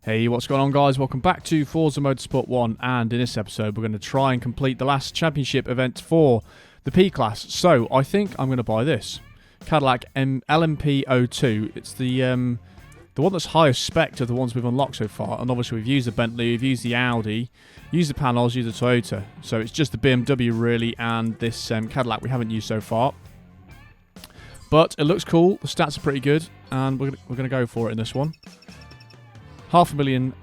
Hey, what's going on, guys? Welcome back to Forza Motorsport 1, and in this episode we're going to try and complete the last championship event for the P-Class. So, I think I'm going to buy this. Cadillac LMP02. It's the one that's highest spec of the ones we've unlocked so far, and obviously we've used the Bentley, we've used the Audi, used the Panos, used the Toyota. So it's just the BMW really, and this Cadillac we haven't used so far. But it looks cool, the stats are pretty good, and we're going to go for it in this one. $500,000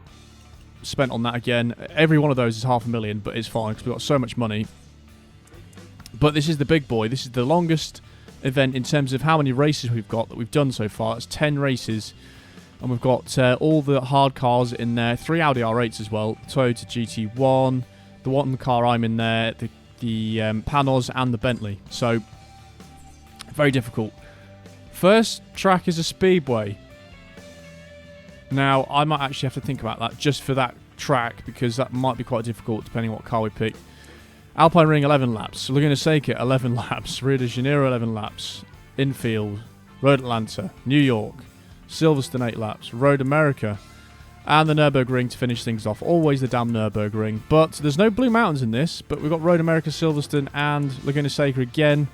spent on that again. Every one of those is $500,000, but it's fine because we've got so much money. But this is the big boy. This is the longest event in terms of how many races we've got that we've done so far. It's 10 races, and we've got all the hard cars in there. 3 Audi R8s as well. Toyota GT1, the one car I'm in there, the Panos, and the Bentley. So very difficult. First track is a Speedway. Now, I might actually have to think about that just for that track, because that might be quite difficult depending on what car we pick. Alpine Ring, 11 laps. Laguna Seca, 11 laps. Rio de Janeiro, 11 laps. Infield, Road Atlanta, New York, Silverstone, 8 laps. Road America, and the Nürburgring to finish things off. Always the damn Nürburgring. But there's no Blue Mountains in this, but we've got Road America, Silverstone, and Laguna Seca again.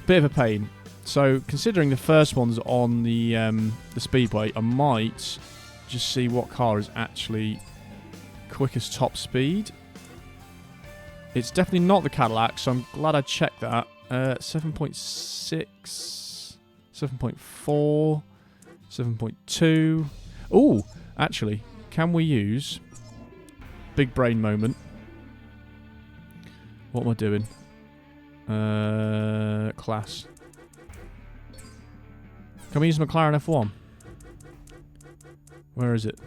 Bit of a pain. So, considering the first one's on the Speedway, I might just see what car is actually quickest top speed. It's definitely not the Cadillac, so I'm glad I checked that. 7.6, 7.4, 7.2. Ooh, actually, can we use... Big brain moment. What am I doing? Class. Can we use McLaren F1? Where is it?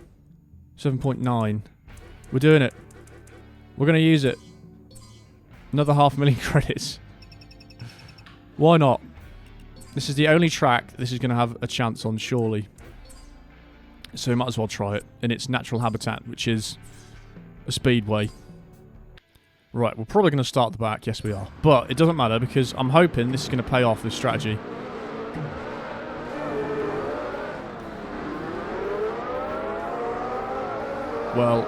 7.9. We're doing it. We're going to use it. Another $500,000 credits. Why not? This is the only track this is going to have a chance on, surely. So we might as well try it in its natural habitat, which is a Speedway. Right, we're probably going to start at the back. Yes, we are. But it doesn't matter, because I'm hoping this is going to pay off, this strategy. Well,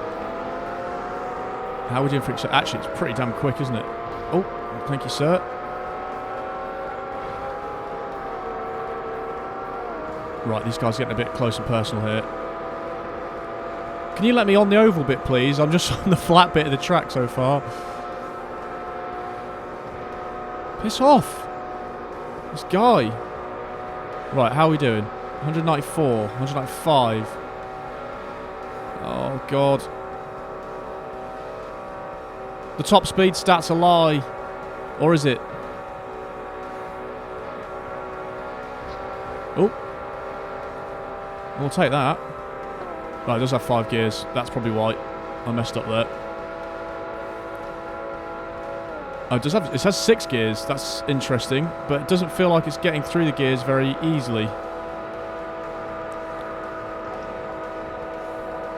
how are we doing for it? Actually, it's pretty damn quick, isn't it? Oh, thank you, sir. Right, these guys are getting a bit close and personal here. Can you let me on the oval bit, please? I'm just on the flat bit of the track so far. Piss off. This guy. Right, how are we doing? 194, 195. Oh, God. The top speed stat's a lie. Or is it? Oh. We'll take that. Right, it does have 5 gears. That's probably why I messed up there. Oh, it has 6 gears. That's interesting. But it doesn't feel like it's getting through the gears very easily.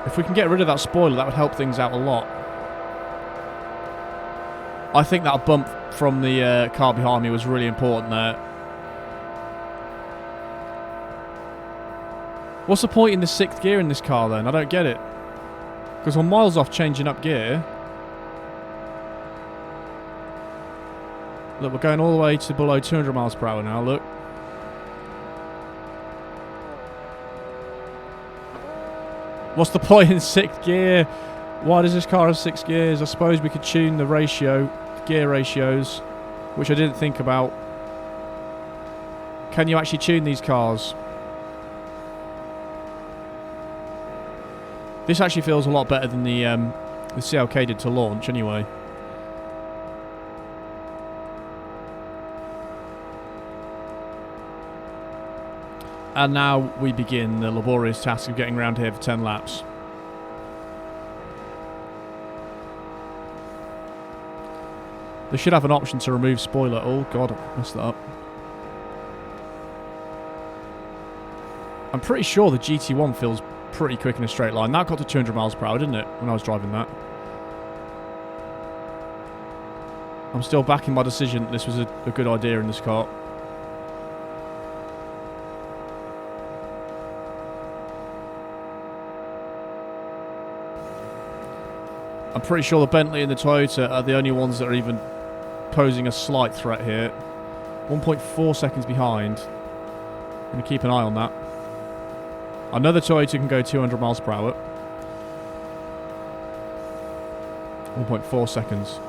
If we can get rid of that spoiler, that would help things out a lot. I think that bump from the car behind me was really important there. What's the point in the 6th gear in this car then? I don't get it. Because we're miles off changing up gear. Look, we're going all the way to below 200 miles per hour now, look. What's the point in 6th gear? Why does this car have 6 gears? I suppose we could tune the ratio, gear ratios, which I didn't think about. Can you actually tune these cars? This actually feels a lot better than the CLK did to launch, anyway. And now we begin the laborious task of getting around here for 10 laps. They should have an option to remove spoiler. Oh, God, I messed that up. I'm pretty sure the GT1 feels pretty quick in a straight line. That got to 200 miles per hour, didn't it, when I was driving that? I'm still backing my decision that this was a good idea in this car. I'm pretty sure the Bentley and the Toyota are the only ones that are even posing a slight threat here. 1.4 seconds behind. I'm going to keep an eye on that. Another Toyota can go 200 miles per hour. 1.4 seconds.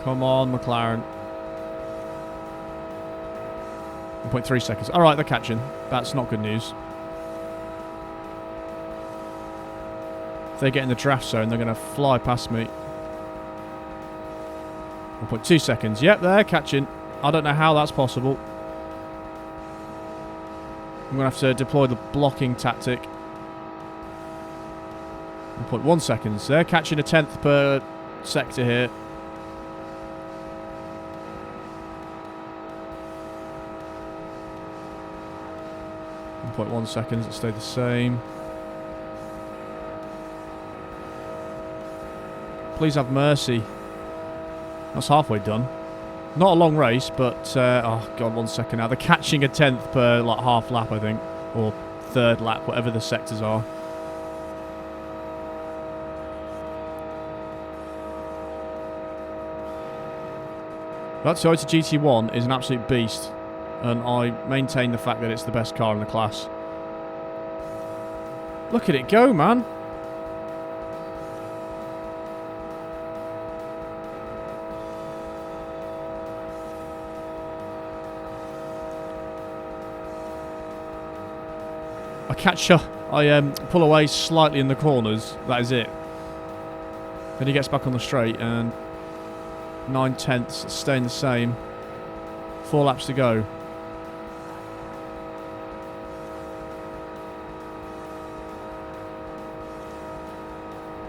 Come on, McLaren. 1.3 seconds. Alright, they're catching. That's not good news. If they get in the draft zone, they're going to fly past me. 1.2 seconds. Yep, they're catching. I don't know how that's possible. I'm going to have to deploy the blocking tactic. 1.1 seconds. They're catching a tenth per sector here. .1 seconds, it stayed the same. Please have mercy. That's halfway done. Not a long race, but oh god, 1 second now. They're catching a tenth per like half lap, I think, or third lap, whatever the sectors are. That Toyota GT1 is an absolute beast. And I maintain the fact that it's the best car in the class. Look at it go, man. I catch up. I pull away slightly in the corners. That is it. Then he gets back on the straight and 9 tenths staying the same. 4 laps to go.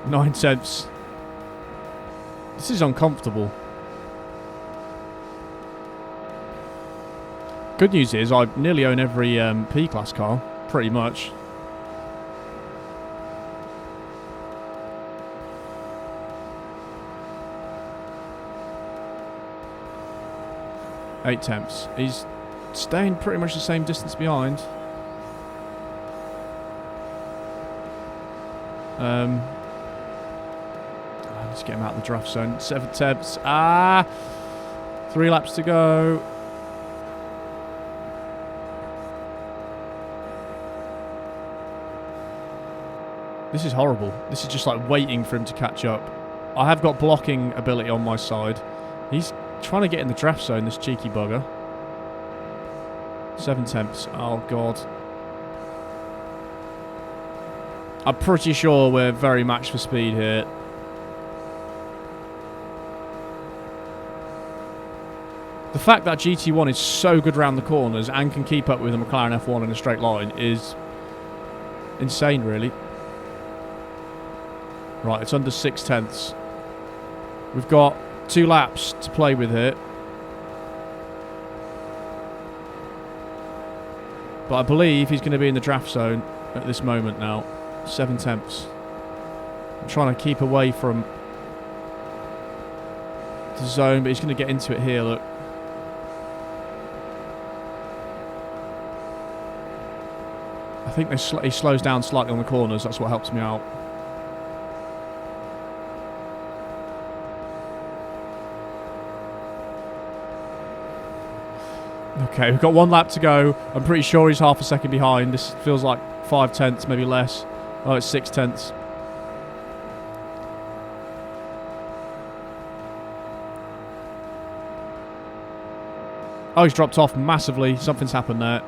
Nine tenths. This is uncomfortable. Good news is I nearly own every P-Class car, pretty much. Eight tenths. He's staying pretty much the same distance behind. Let's get him out of the draft zone. 7 tenths. 3 laps to go. This is horrible. This is just like waiting for him to catch up. I have got blocking ability on my side. He's trying to get in the draft zone, this cheeky bugger. 7 tenths. Oh, God. I'm pretty sure we're very matched for speed here. The fact that GT1 is so good round the corners and can keep up with a McLaren F1 in a straight line is insane, really. Right, it's under 6 tenths. We've got 2 laps to play with here. But I believe he's going to be in the draft zone at this moment now. 7 tenths. I'm trying to keep away from the zone, but he's going to get into it here, look. I think he slows down slightly on the corners. That's what helps me out. Okay, we've got 1 lap to go. I'm pretty sure he's half a second behind. This feels like 5 tenths, maybe less. Oh, it's 6 tenths. Oh, he's dropped off massively. Something's happened there.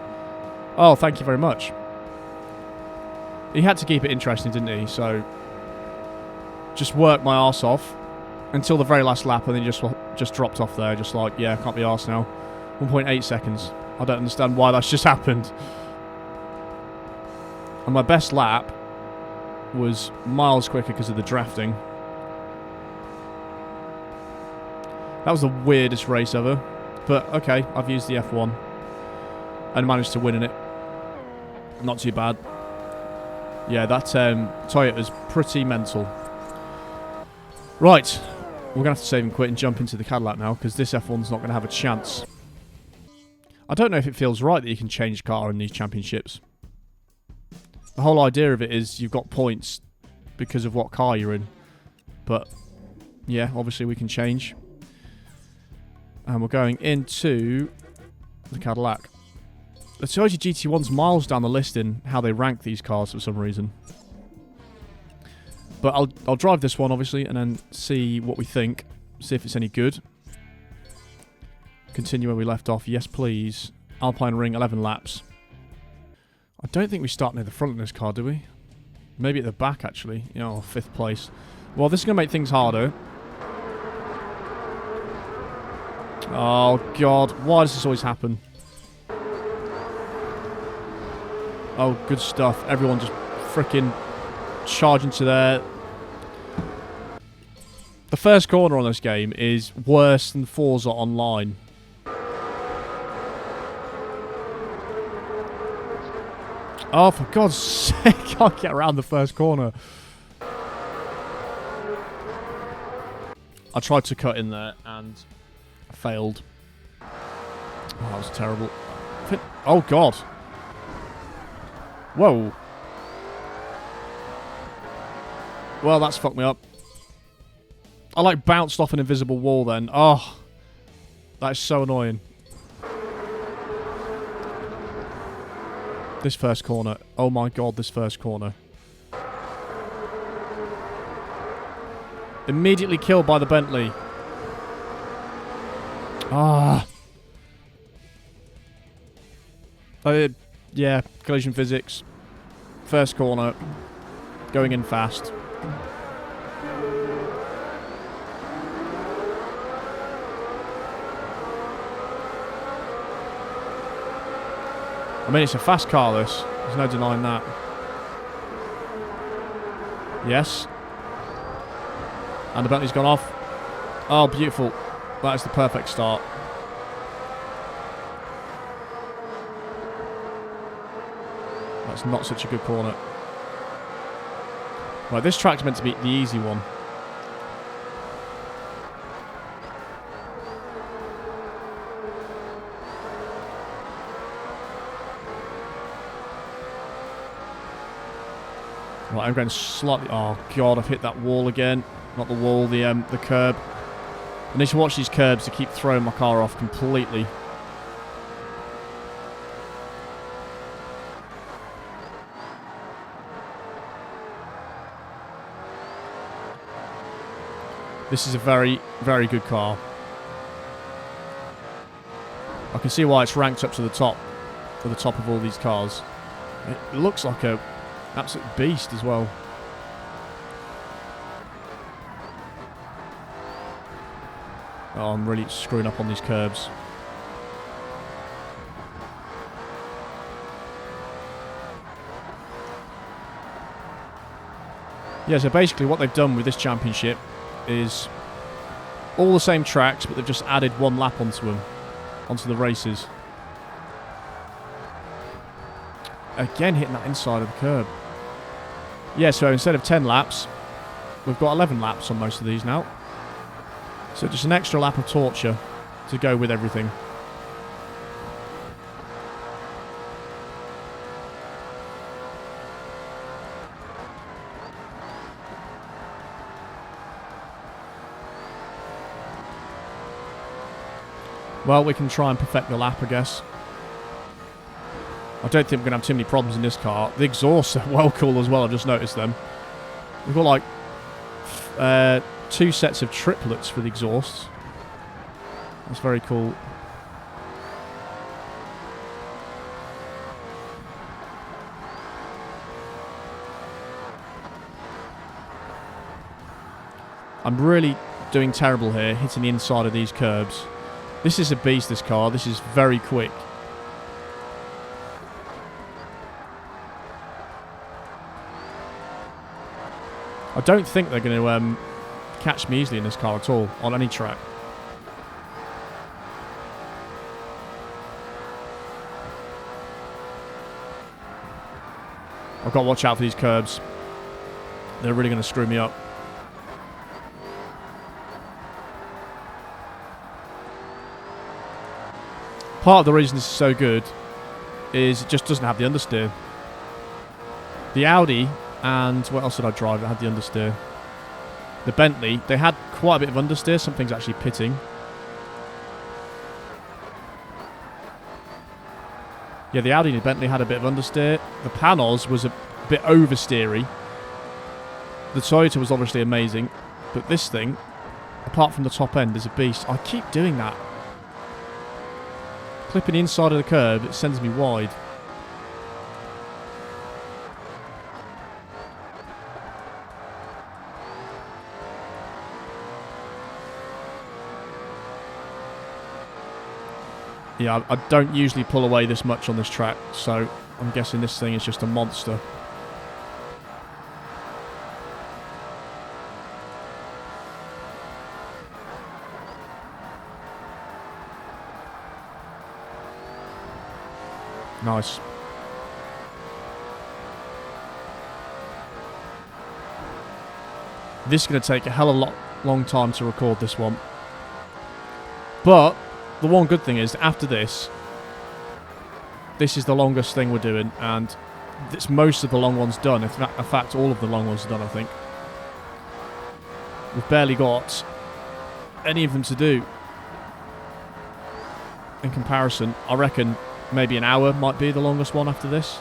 Oh, thank you very much. He had to keep it interesting, didn't he? So, just worked my arse off until the very last lap, and then just dropped off there. Just like, yeah, can't be arsed now. 1.8 seconds. I don't understand why that's just happened. And my best lap was miles quicker because of the drafting. That was the weirdest race ever. But, okay, I've used the F1 and managed to win in it. Not too bad. Yeah, that Toyota's pretty mental. Right, we're going to have to save and quit and jump into the Cadillac now, because this F1's not going to have a chance. I don't know if it feels right that you can change car in these championships. The whole idea of it is you've got points because of what car you're in. But, yeah, obviously we can change. And we're going into the Cadillac. It shows you GT1's miles down the list in how they rank these cars for some reason. But I'll drive this one, obviously, and then see what we think. See if it's any good. Continue where we left off. Yes, please. Alpine Ring, 11 laps. I don't think we start near the front of this car, do we? Maybe at the back, actually. You know, 5th place. Well, this is going to make things harder. Oh, God. Why does this always happen? Oh, good stuff. Everyone just freaking charging to there. The first corner on this game is worse than Forza Online. Oh, for God's sake, I can't get around the first corner. I tried to cut in there and failed. Oh, that was terrible. Oh, God. Whoa. Well, that's fucked me up. I like bounced off an invisible wall then. Oh, that is so annoying. This first corner. Oh my God, this first corner. Immediately killed by the Bentley. Ah. Yeah, collision physics. First corner. Going in fast. I mean, it's a fast car, this. There's no denying that. Yes. And the Bentley's gone off. Oh, beautiful. That is the perfect start. That's not such a good corner. Right, this track's meant to be the easy one. Right, I'm going slightly... Oh, God, I've hit that wall again. Not the wall, the curb. I need to watch these curbs to keep throwing my car off completely. This is a very, very good car. I can see why it's ranked up to the top of all these cars. It looks like a absolute beast as well. Oh, I'm really screwing up on these curbs. Yeah, so basically what they've done with this championship is all the same tracks, but they've just added one lap onto them, onto the races. Again hitting that inside of the curb. Yeah, so instead of 10 laps, we've got 11 laps on most of these now. So just an extra lap of torture to go with everything. Well, we can try and perfect the lap, I guess. I don't think we're going to have too many problems in this car. The exhausts are well cool as well, I've just noticed them. We've got like 2 sets of triplets for the exhausts. That's very cool. I'm really doing terrible here, hitting the inside of these curbs. This is a beast, this car. This is very quick. I don't think they're going to catch me easily in this car at all, on any track. I've got to watch out for these curbs. They're really going to screw me up. Part of the reason this is so good is it just doesn't have the understeer. The Audi, and what else did I drive that had the understeer? The Bentley, they had quite a bit of understeer. Something's actually pitting. Yeah, the Audi and the Bentley had a bit of understeer. The Panos was a bit oversteery. The Toyota was obviously amazing. But this thing, apart from the top end, is a beast. I keep doing that. Clipping the inside of the curb, it sends me wide. Yeah, I don't usually pull away this much on this track, so I'm guessing this thing is just a monster. Nice. This is going to take a hell of a long time to record this one. But the one good thing is, after this is the longest thing we're doing, and it's most of the long ones done. In fact, all of the long ones are done, I think. We've barely got any of them to do. In comparison, I reckon maybe an hour might be the longest one after this.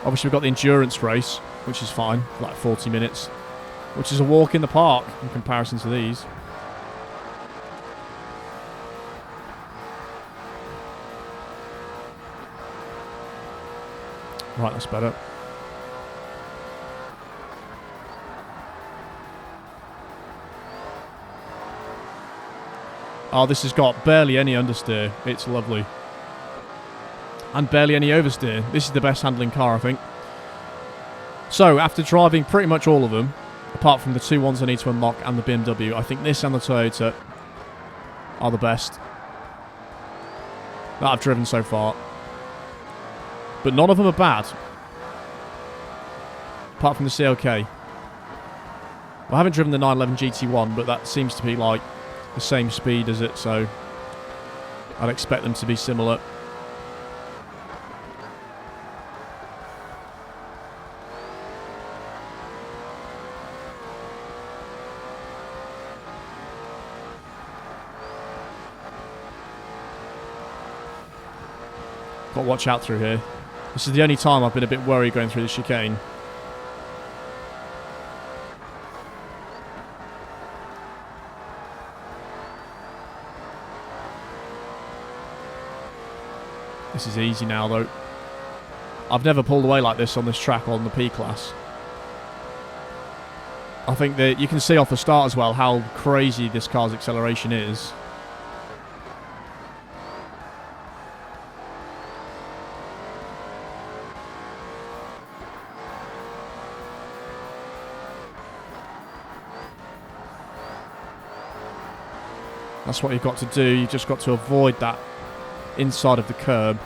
Obviously, we've got the endurance race, which is fine, like 40 minutes, which is a walk in the park in comparison to these. Right, that's better. Oh, this has got barely any understeer. It's lovely. And barely any oversteer. This is the best handling car, I think. So, after driving pretty much all of them, apart from the two ones I need to unlock and the BMW, I think this and the Toyota are the best that I've driven so far. But none of them are bad. Apart from the CLK. I haven't driven the 911 GT1, but that seems to be like the same speed as it, so I'd expect them to be similar. Got to watch out through here. This is the only time I've been a bit worried going through the chicane. This is easy now, though. I've never pulled away like this on this track on the P-Class. I think that you can see off the start as well how crazy this car's acceleration is. That's what you've got to do. You've just got to avoid that inside of the curb.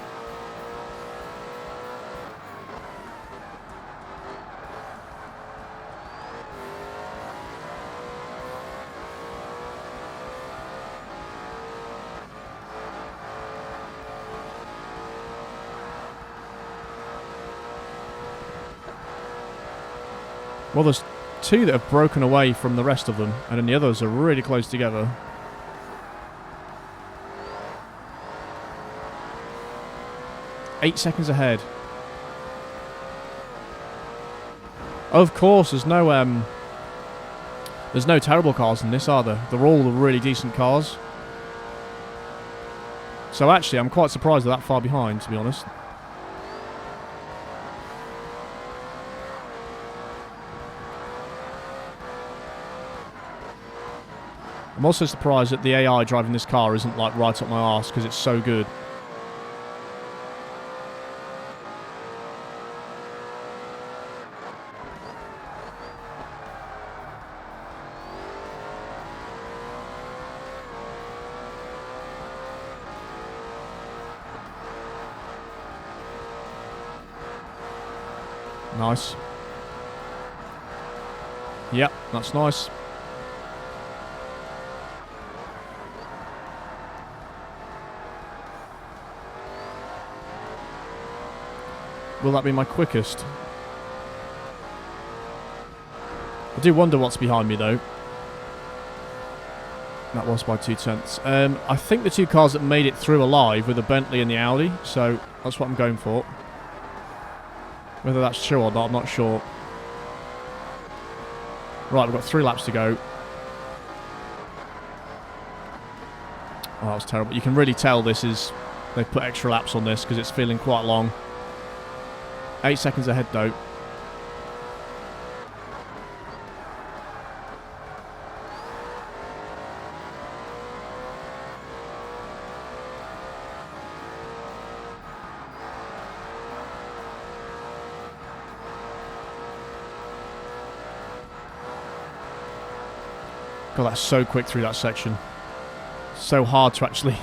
Well, there's two that have broken away from the rest of them, and then the others are really close together. Eight seconds ahead. Of course, there's no terrible cars in this, are there? They're all really decent cars. So actually, I'm quite surprised they're that far behind, to be honest. I'm also surprised that the AI driving this car isn't like right up my arse because it's so good. Nice. Yep, that's nice. Will that be my quickest? I do wonder what's behind me, though. That was by 0.2. I think the two cars that made it through alive were the Bentley and the Audi, so that's what I'm going for. Whether that's true or not, I'm not sure. Right, we've got 3 laps to go. Oh, that was terrible. You can really tell this is... They've put extra laps on this because it's feeling quite long. 8 seconds ahead, though. God, that's so quick through that section. So hard to actually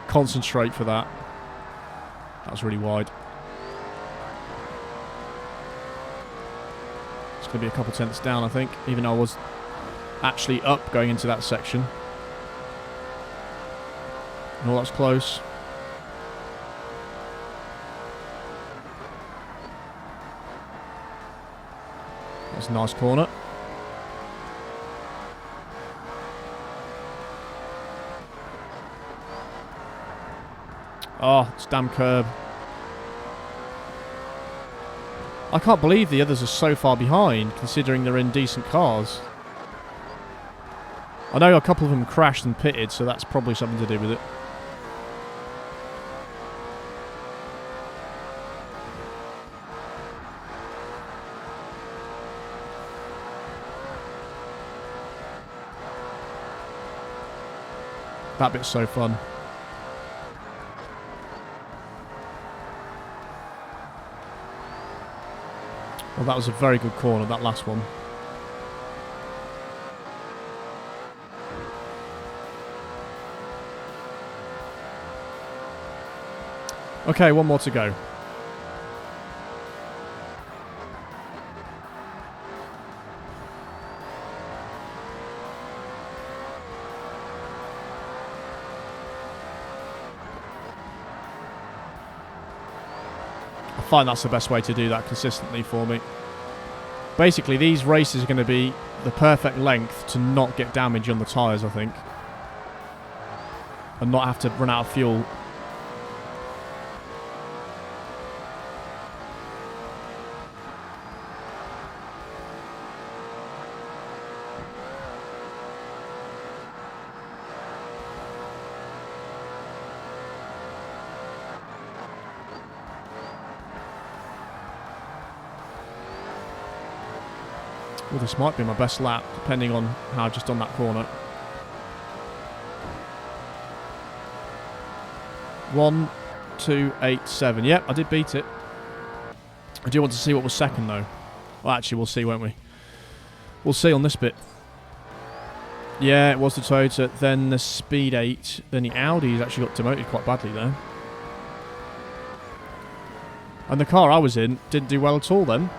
concentrate for that. That was really wide. It's going to be a couple tenths down, I think, even though I was actually up going into that section. Oh, that's close. That's a nice corner. Oh, it's damn curb. I can't believe the others are so far behind, considering they're in decent cars. I know a couple of them crashed and pitted, so that's probably something to do with it. That bit's so fun. Well, that was a very good corner, that last one. Okay, one more to go. I find that's the best way to do that consistently for me. Basically, these races are going to be the perfect length to not get damage on the tyres, I think. And not have to run out of fuel. Well, this might be my best lap, depending on how I've just done that corner. 1:2.87. Yep, I did beat it. I do want to see what was second, though. Well, actually, we'll see, won't we? We'll see on this bit. Yeah, it was the Toyota, then the Speed 8, then the Audi's actually got demoted quite badly there. And the car I was in didn't do well at all then.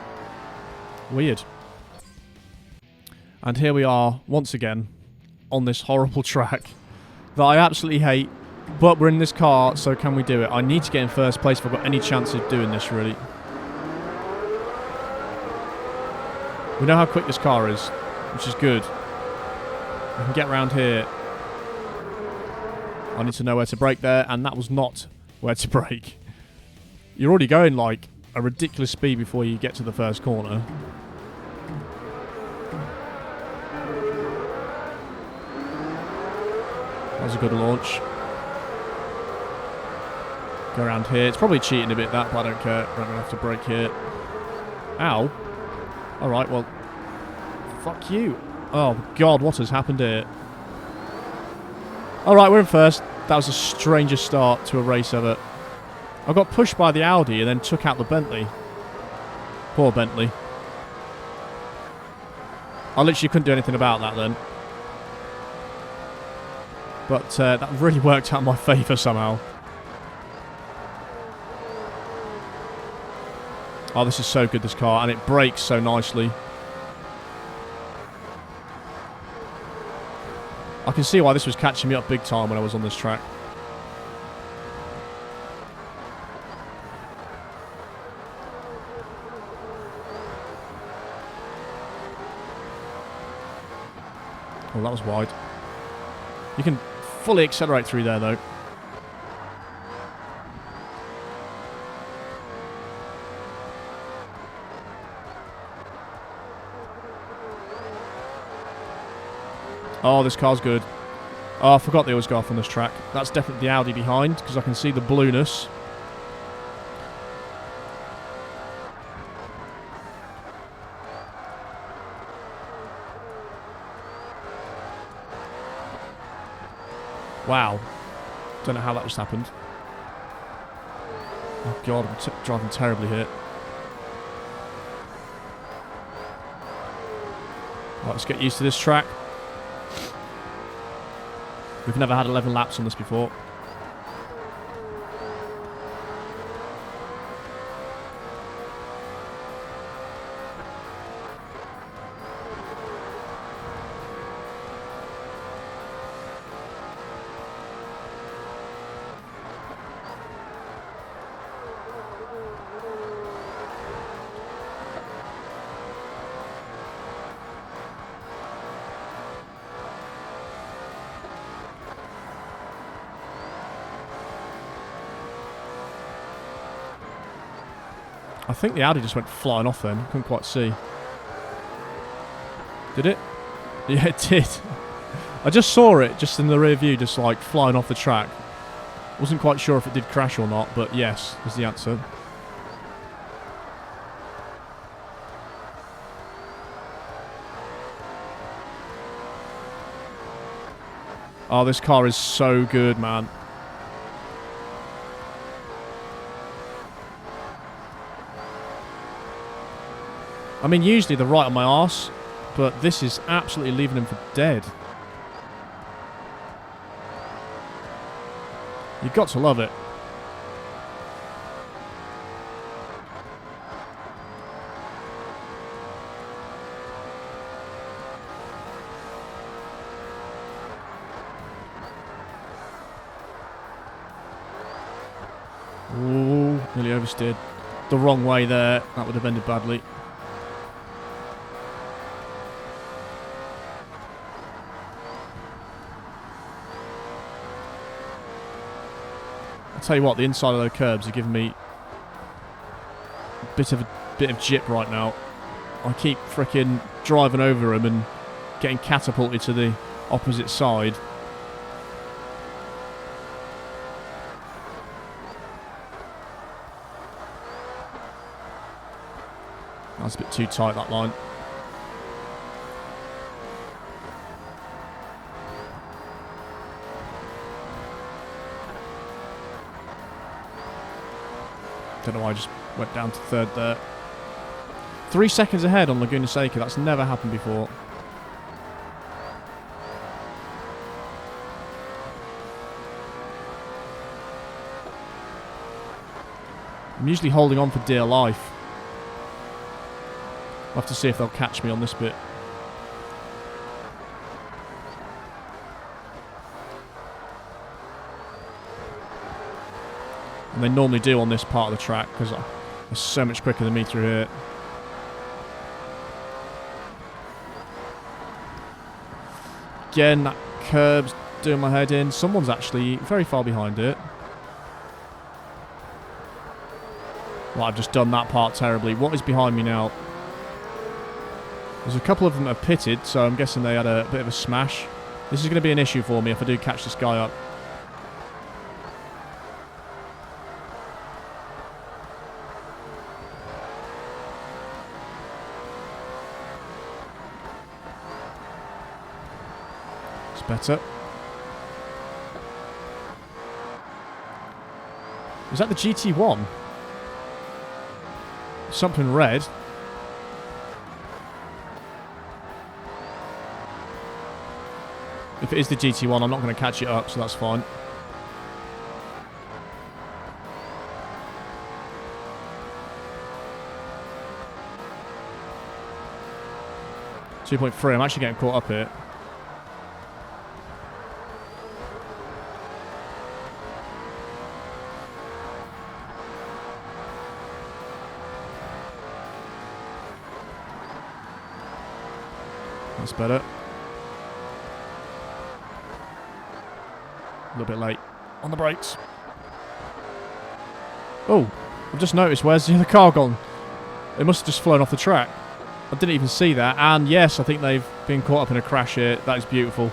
Weird. And here we are, once again, on this horrible track that I absolutely hate. But we're in this car, so can we do it? I need to get in first place if I've got any chance of doing this, really. We know how quick this car is, which is good. I can get around here. I need to know where to brake there, and that was not where to brake. You're already going, like, a ridiculous speed before you get to the first corner. That was a good launch. Go around here. It's probably cheating a bit, that, but I don't care. I'm going to have to brake here. Ow. Alright, well. Fuck you. Oh, God, what has happened here? Alright, we're in first. That was the strangest start to a race ever. I got pushed by the Audi and then took out the Bentley. Poor Bentley. I literally couldn't do anything about that then. But that really worked out in my favour somehow. Oh, this is so good, this car. And it brakes so nicely. I can see why this was catching me up big time when I was on this track. Oh, that was wide. You can fully accelerate through there, though. Oh, this car's good. Oh, I forgot they always go off on this track. That's definitely the Audi behind, because I can see the blueness. Wow. Don't know how that just happened. Oh god, I'm driving terribly here. Right, let's get used to this track. We've never had 11 laps on this before. I think the Audi just went flying off then. Couldn't quite see. Did it? Yeah, it did. I just saw it just in the rear view, just like flying off the track. Wasn't quite sure if it did crash or not, but yes, is the answer. Oh, this car is so good, man. I mean, usually they're right on my arse, but this is absolutely leaving him for dead. You've got to love it. Ooh, nearly oversteered. The wrong way there. That would have ended badly. Tell you what, the inside of those curbs are giving me a bit of jip right now. I keep frickin' driving over them and getting catapulted to the opposite side. That's a bit too tight, that line. Don't know why I just went down to third there. 3 seconds ahead on Laguna Seca. That's never happened before. I'm usually holding on for dear life. I'll have to see if they'll catch me on this bit. And they normally do on this part of the track because they're so much quicker than me through here. Again, that curb's doing my head in. Someone's actually very far behind it. Well, I've just done that part terribly. What is behind me now? There's a couple of them that have pitted, so I'm guessing they had a bit of a smash. This is going to be an issue for me if I do catch this guy up. Better. Is that the GT1? Something red. If it is the GT1, I'm not going to catch it up, so that's fine. .3, I'm actually getting caught up here. That's better. A little bit late on the brakes. Oh, I've just noticed, where's the other car gone? It must have just flown off the track. I didn't even see that. And yes, I think they've been caught up in a crash here. That is beautiful.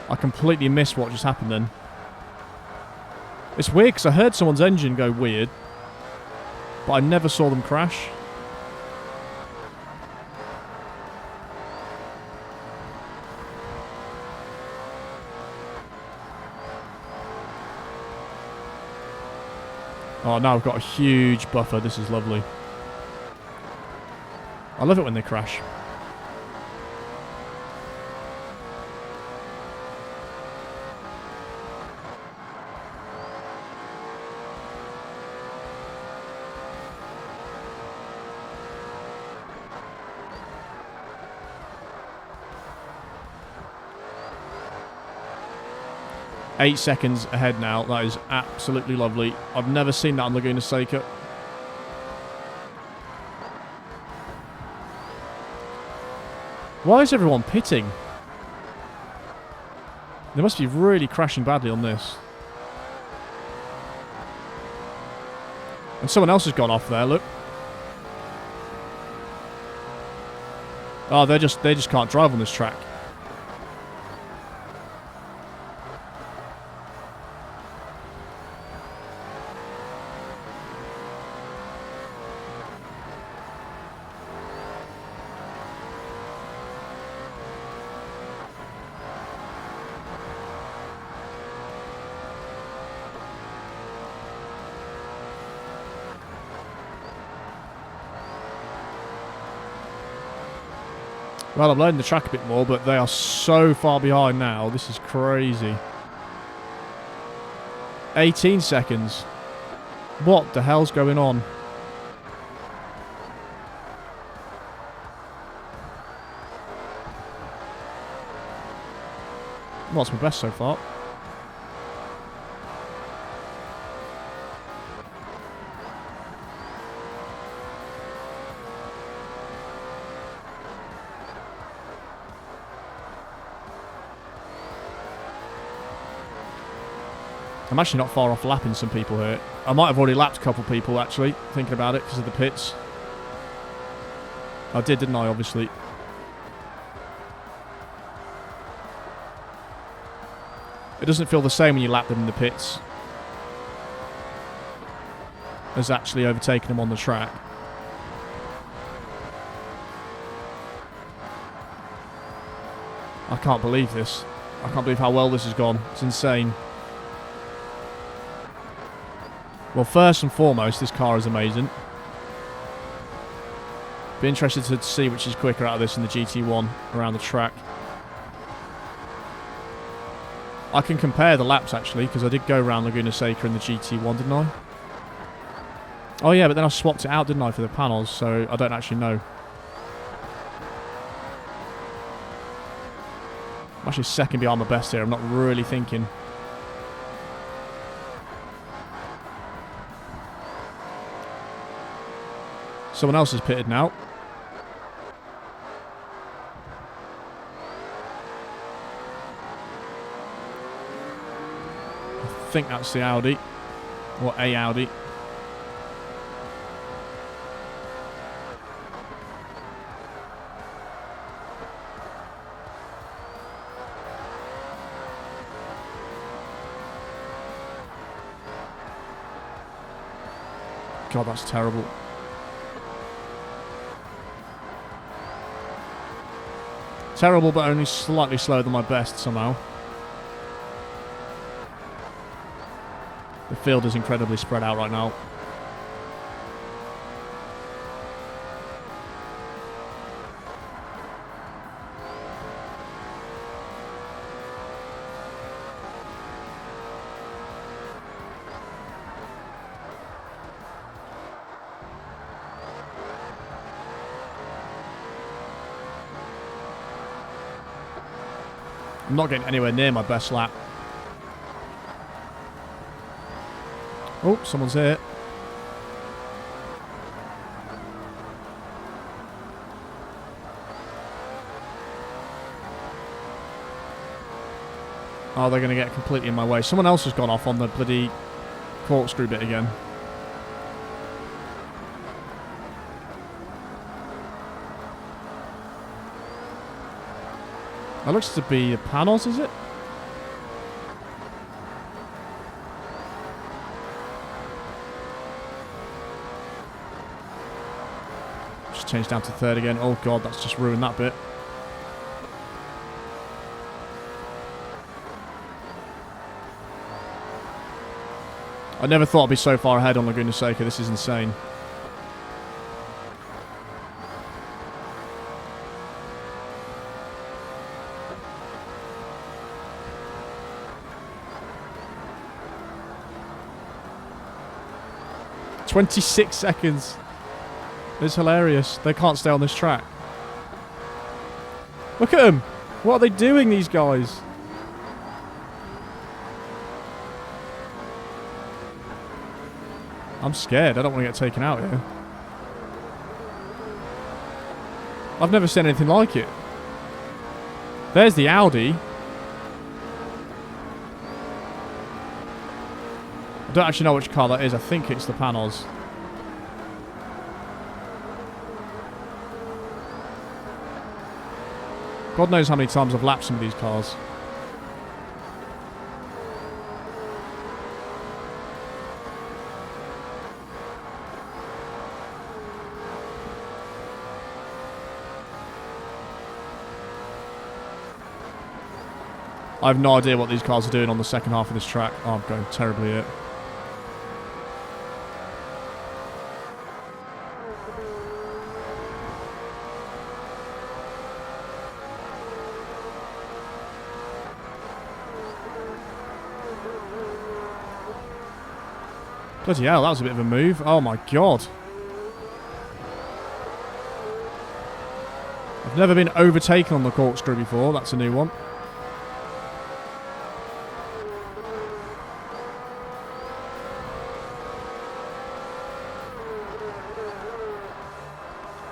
I completely missed what just happened then. It's weird because I heard someone's engine go weird, but I never saw them crash. Oh, now I've got a huge buffer. This is lovely. I love it when they crash. Eight seconds ahead now. That is absolutely lovely. I've never seen that on Laguna Seca. Why is everyone pitting? They must be really crashing badly on this. And someone else has gone off there, look. Oh, they just can't drive on this track. Well, I'm loading the track a bit more, but they are so far behind now. This is crazy. 18 seconds. What the hell's going on? Well, that's my best so far. I'm actually not far off lapping some people here. I might have already lapped a couple of people, actually, thinking about it, because of the pits. I did, didn't I, obviously? It doesn't feel the same when you lap them in the pits as actually overtaking them on the track. I can't believe this. I can't believe how well this has gone. It's insane. Well, first and foremost, this car is amazing. Be interested to see which is quicker out of this in the GT1 around the track. I can compare the laps, actually, because I did go around Laguna Seca in the GT1, didn't I? Oh, yeah, but then I swapped it out, didn't I, for the panels, so I don't actually know. I'm actually second behind my best here. I'm not really thinking. Someone else is pitted now. I think that's the Audi. Or a Audi. God, that's terrible. Terrible, but only slightly slower than my best somehow. The field is incredibly spread out right now. I'm not getting anywhere near my best lap. Oh, someone's here. Oh, they're going to get completely in my way. Someone else has gone off on the bloody corkscrew bit again. That looks to be the panels, is it? Just changed down to third again. Oh god, that's just ruined that bit. I never thought I'd be so far ahead on Laguna Seca. This is insane. "26 seconds. It's hilarious. They can't stay on this track. Look at them. What are they doing, these guys? I'm scared. I don't want to get taken out here. I've never seen anything like it. There's the Audi. I don't actually know which car that is. I think it's the Panos. God knows how many times I've lapped some of these cars. I have no idea what these cars are doing on the second half of this track. Oh, I'm going terribly here. Bloody hell, that was a bit of a move. Oh my god. I've never been overtaken on the corkscrew before. That's a new one.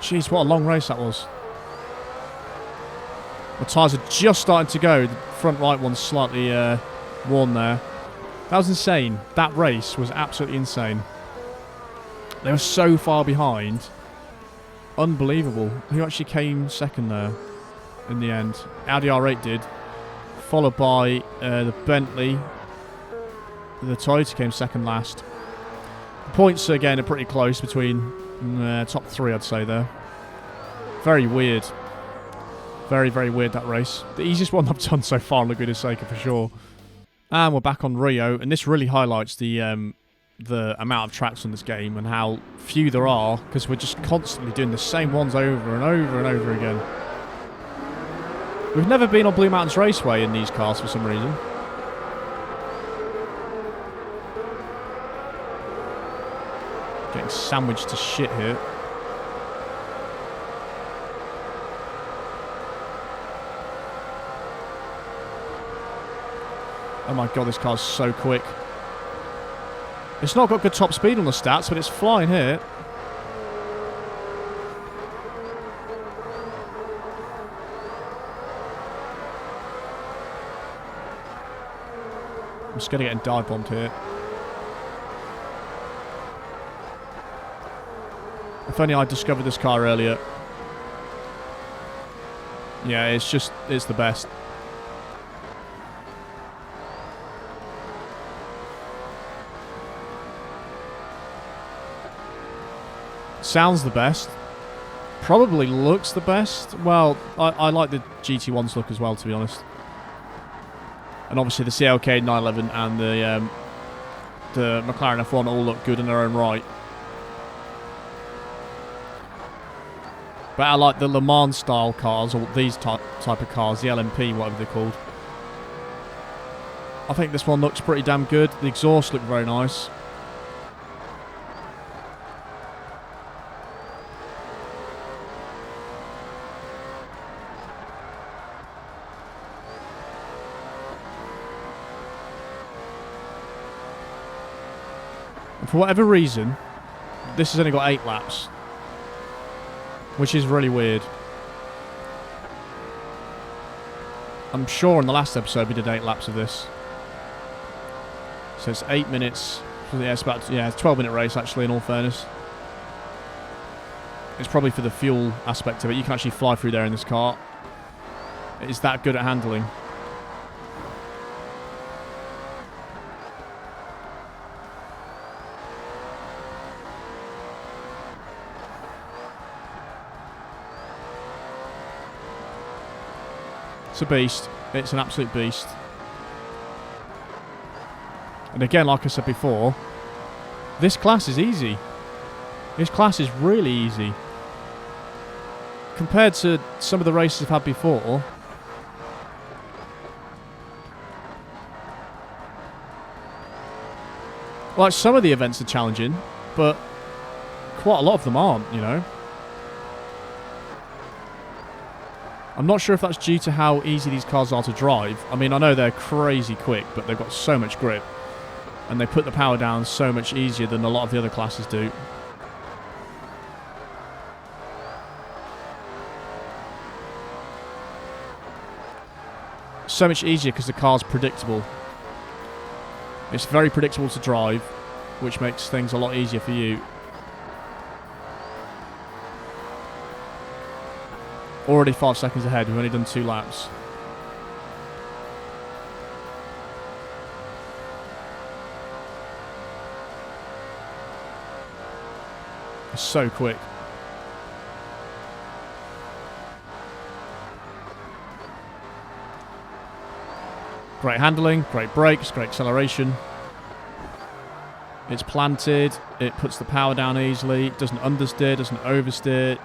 Jeez, what a long race that was. The tyres are just starting to go. The front right one's slightly worn there. That was insane. That race was absolutely insane. They were so far behind. Unbelievable. Who actually came second there in the end? Audi R8 did. Followed by the Bentley. The Toyota came second last. The points, again, are pretty close between top three, I'd say, there. Very weird. Very, very weird, that race. The easiest one I've done so far on Laguna Seca, for sure. And we're back on Rio, and this really highlights the amount of tracks on this game and how few there are, because we're just constantly doing the same ones over and over and over again. We've never been on Blue Mountains Raceway in these cars for some reason. Getting sandwiched to shit here. Oh my god, this car's so quick. It's not got good top speed on the stats, but it's flying here. I'm scared of getting dive bombed here. If only I discovered this car earlier. Yeah, it's the best. Sounds the best. Probably looks the best. Well, I like the GT1's look as well, to be honest. And obviously the CLK 911 and the McLaren F1 all look good in their own right. But I like the Le Mans style cars, or these type of cars, the LMP, whatever they're called. I think this one looks pretty damn good. The exhaust look very nice. And for whatever reason, this has only got 8 laps. Which is really weird. I'm sure in the last episode we did 8 laps of this. So it's 8 minutes. Yeah, it's about, yeah, it's a 12-minute race actually, in all fairness. It's probably for the fuel aspect of it. You can actually fly through there in this car. It is that good at handling. It's a beast. It's an absolute beast. And again, like I said before, this class is easy. This class is really easy. Compared to some of the races I've had before, like some of the events are challenging, but quite a lot of them aren't, you know. I'm not sure if that's due to how easy these cars are to drive. I mean, I know they're crazy quick, but they've got so much grip. And they put the power down so much easier than a lot of the other classes do. So much easier because the car's predictable. It's very predictable to drive, which makes things a lot easier for you. Already 5 seconds ahead. We've only done 2 laps. It's so quick. Great handling, great brakes, great acceleration. It's planted. It puts the power down easily. It doesn't understeer, doesn't oversteer.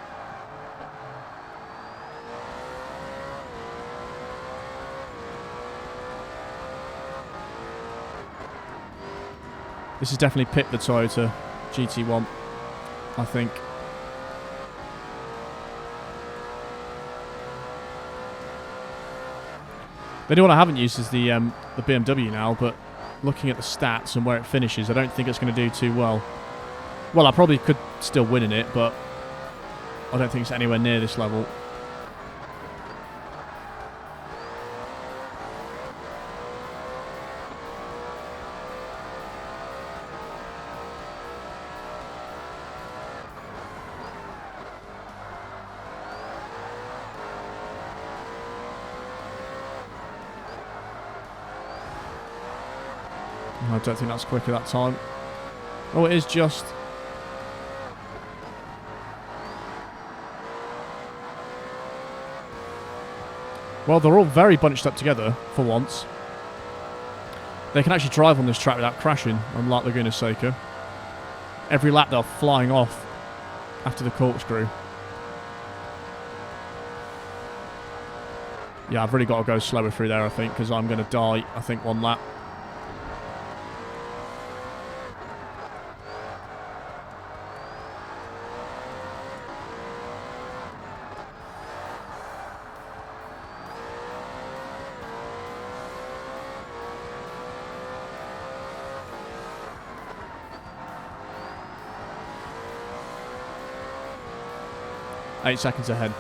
This is definitely picked the Toyota GT1, I think. The only one I haven't used is the BMW now, but looking at the stats and where it finishes, I don't think it's going to do too well. Well, I probably could still win in it, but I don't think it's anywhere near this level. I don't think that's quick at that time. Oh, it is just. Well, they're all very bunched up together for once. They can actually drive on this track without crashing, unlike Laguna Seca. Every lap they're flying off after the corkscrew. Yeah, I've really got to go slower through there, I think, because I'm going to die, I think, one lap. Eight seconds ahead.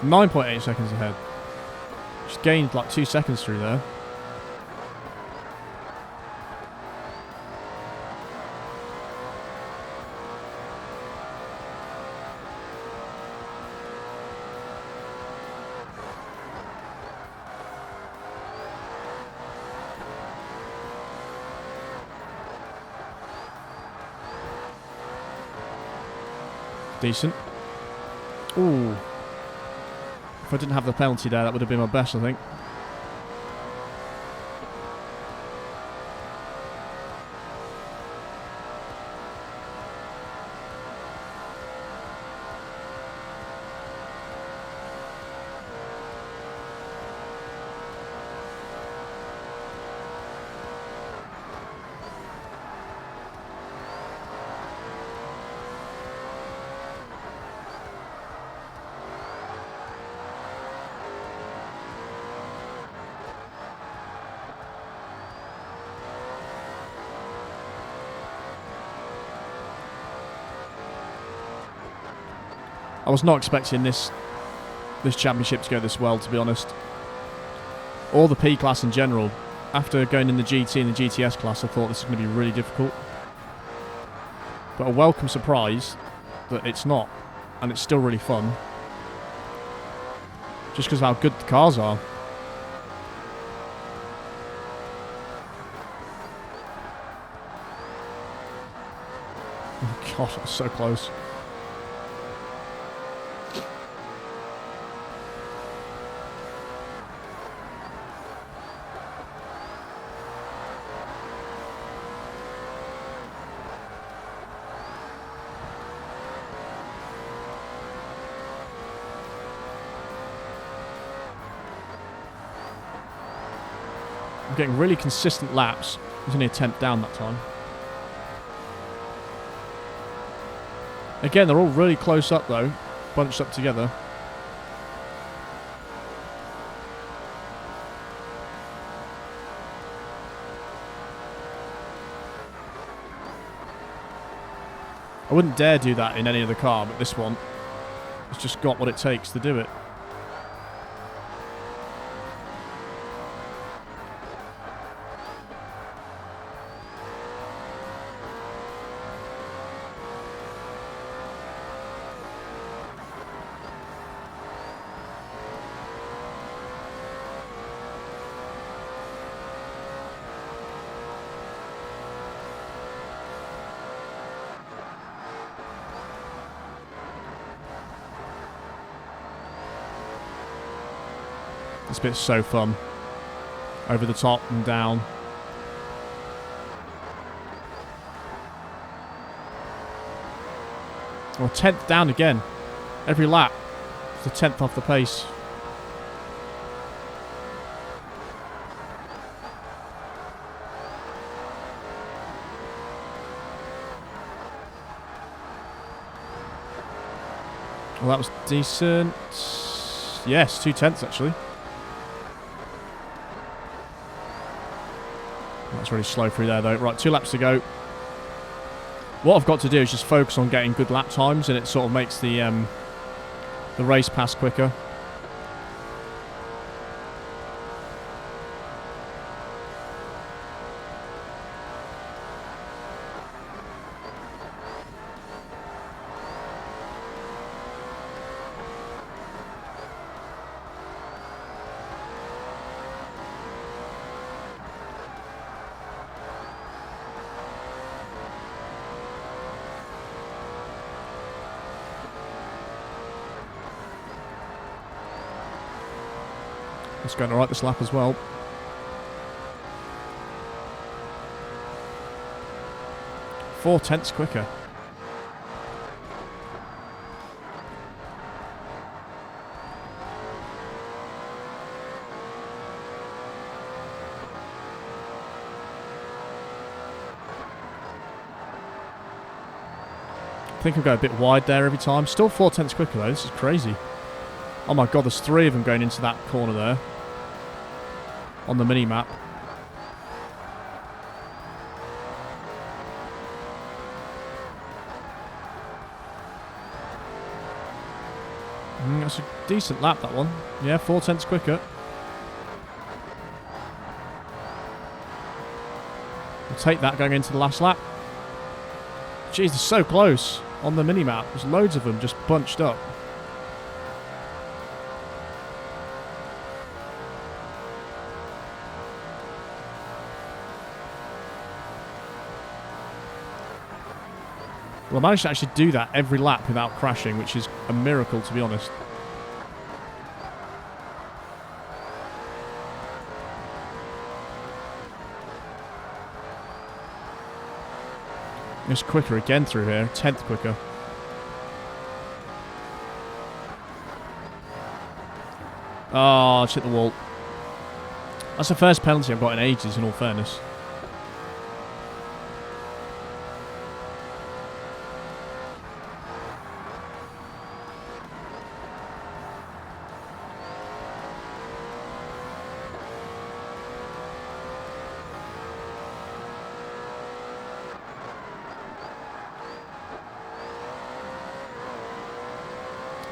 .8 seconds ahead. Just gained like 2 seconds through there. Decent. Ooh. If I didn't have the penalty there, that would have been my best, I think. I was not expecting this championship to go this well, to be honest. Or the P class in general. After going in the GT and the GTS class, I thought this was going to be really difficult. But a welcome surprise that it's not. And it's still really fun. Just because of how good the cars are. Oh god, that was so close. I'm getting really consistent laps. It was only a 10th down that time. Again, they're all really close up though, bunched up together. I wouldn't dare do that in any other car, but this one has just got what it takes to do it. This bit's so fun. Over the top and down. Or 10th down again. Every lap. It's a 10th off the pace. Well, that was decent. Yes, 2/10 actually. That's really slow through there though. Right, 2 laps to go. What I've got to do is just focus on getting good lap times, and it sort of makes the race pass quicker. It's going alright this lap as well. Four tenths quicker. I think I'll go a bit wide there every time. Still 4 tenths quicker though. This is crazy. Oh my god, there's 3 of them going into that corner there. On the mini-map. That's a decent lap, that one. Yeah, 4 tenths quicker. We'll take that going into the last lap. Jeez, they're so close on the mini-map. There's loads of them just bunched up. Well, I managed to actually do that every lap without crashing, which is a miracle, to be honest. It's quicker again through here, 10th quicker. Oh, I hit the wall. That's the first penalty I've got in ages, in all fairness.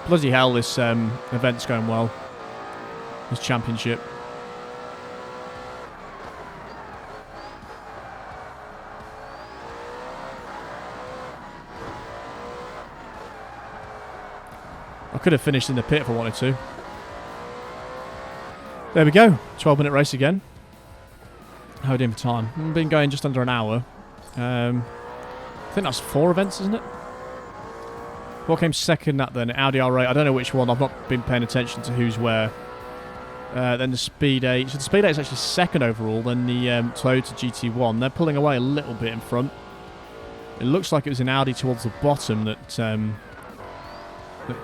Bloody hell, this event's going well. This championship. I could have finished in the pit if I wanted to. There we go. 12-minute race again. How are we doing for time? We've been going just under an hour. I think that's 4 events, isn't it? What came second that then? Audi R8. I don't know which one. I've not been paying attention to who's where. Then the Speed 8. So the Speed 8 is actually second overall. Then the Toyota GT1. They're pulling away a little bit in front. It looks like it was an Audi towards the bottom that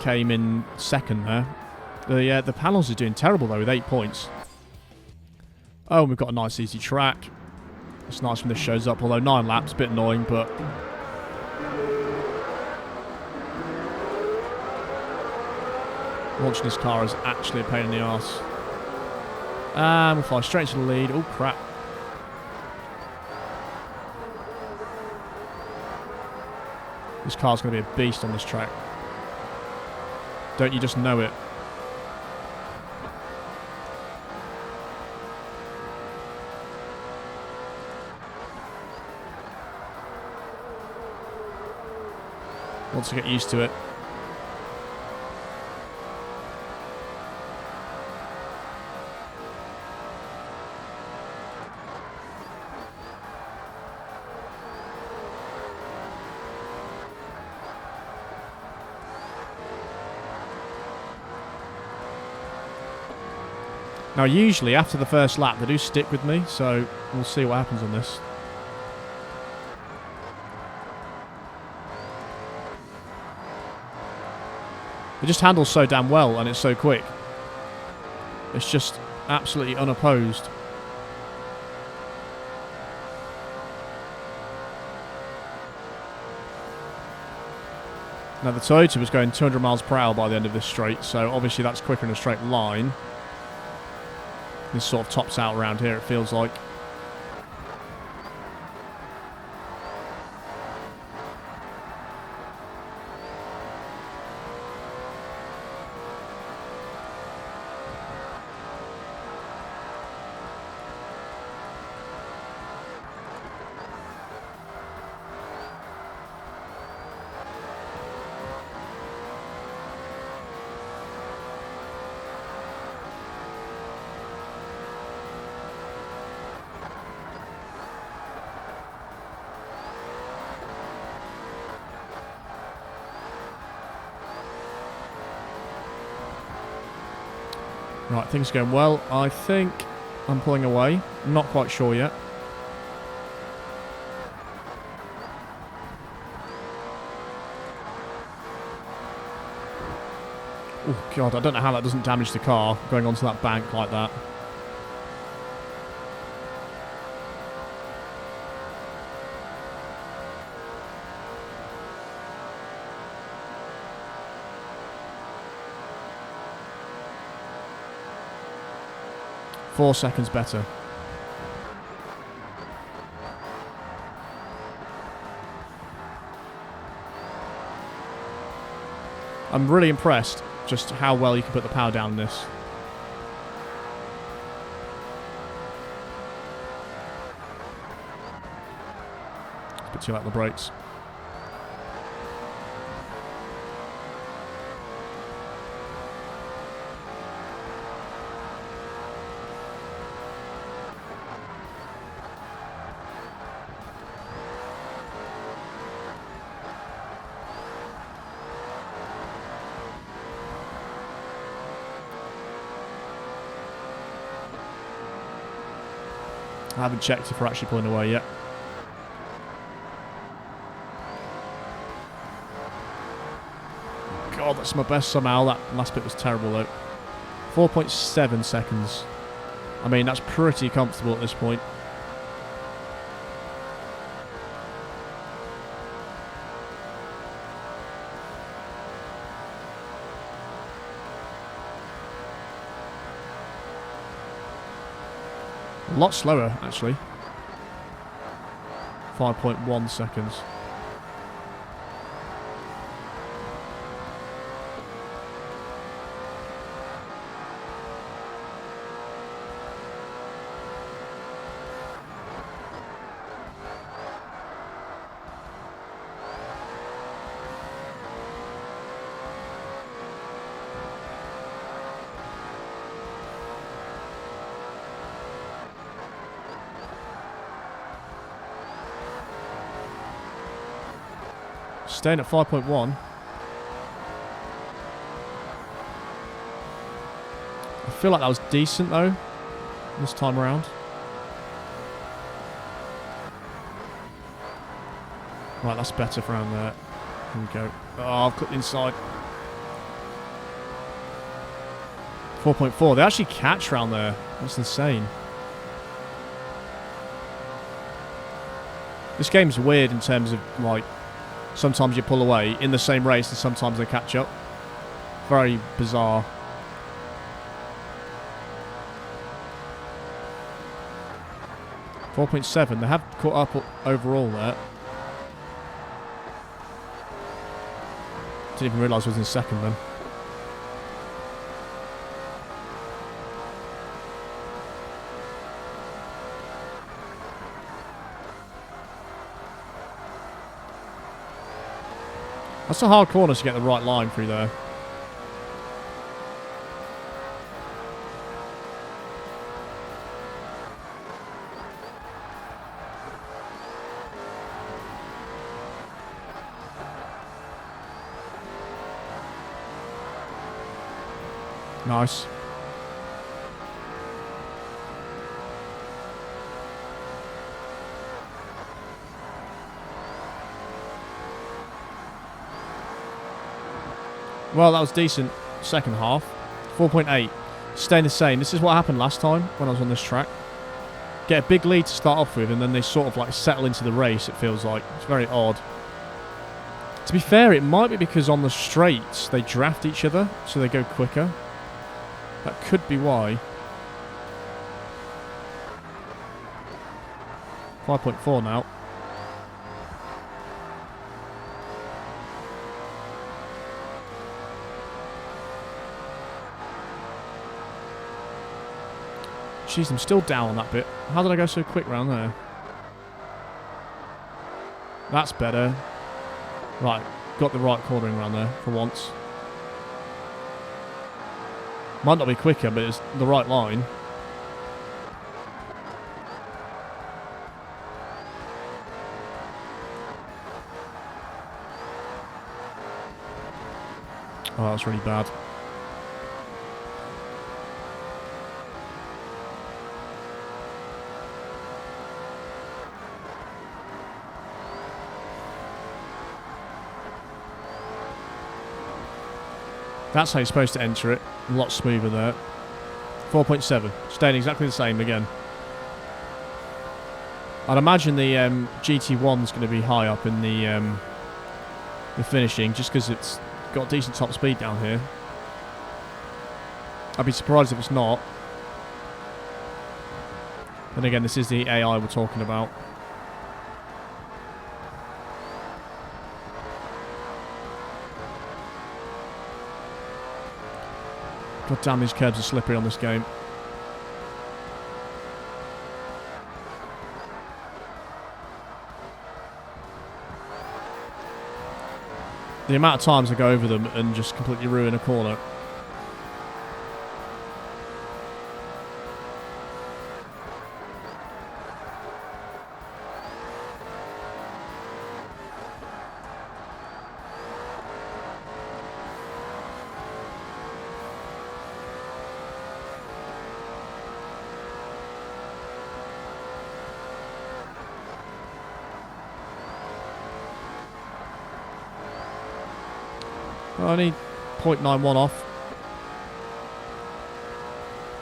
came in second there. The panels are doing terrible though with 8 points. Oh, we've got a nice easy track. It's nice when this shows up, although 9 laps, a bit annoying, but... Launching this car is actually a pain in the arse. And we'll fly straight into the lead. Oh, crap. This car's going to be a beast on this track. Don't you just know it? Once I get used to it. Now usually after the first lap they do stick with me, so we'll see what happens on this. It just handles so damn well and it's so quick. It's just absolutely unopposed. Now the Toyota was going 200 miles per hour by the end of this straight, so obviously that's quicker in a straight line. This sort of tops out around here, it feels like. Right, things are going well. I think I'm pulling away. I'm not quite sure yet. Oh, God, I don't know how that doesn't damage the car going onto that bank like that. Four seconds better. I'm really impressed just how well you can put the power down in this. It's a bit too late on the brakes. I haven't checked if we're actually pulling away yet. God, that's my best somehow. That last bit was terrible though. 4.7 seconds. I mean, that's pretty comfortable at this point. A lot slower, actually. 5.1 seconds. Staying at 5.1. I feel like that was decent though, this time around. Right, that's better for around there. Here we go. Oh, I've cut the inside. 4.4. They actually catch around there. That's insane. This game's weird in terms of, like, sometimes you pull away in the same race and sometimes they catch up. Very bizarre. .7. They have caught up overall there. Didn't even realise I was in second then. That's a hard corner to get the right line through there. Nice. Well, that was decent. Second half. 4.8. Staying the same. This is what happened last time when I was on this track. Get a big lead to start off with and then they sort of like settle into the race, it feels like. It's very odd. To be fair, it might be because on the straights they draft each other, so they go quicker. That could be why. 5.4 now. Jeez, I'm still down on that bit. How did I go so quick round there? That's better. Right, got the right cornering round there for once. Might not be quicker, but it's the right line. Oh, that's really bad. That's how you're supposed to enter it. A lot smoother there. 4.7. Staying exactly the same again. I'd imagine the GT1's going to be high up in the finishing, just because it's got decent top speed down here. I'd be surprised if it's not. And again, this is the AI we're talking about. God damn, these curbs are slippery on this game. The amount of times I go over them and just completely ruin a corner. Only 0.91 off.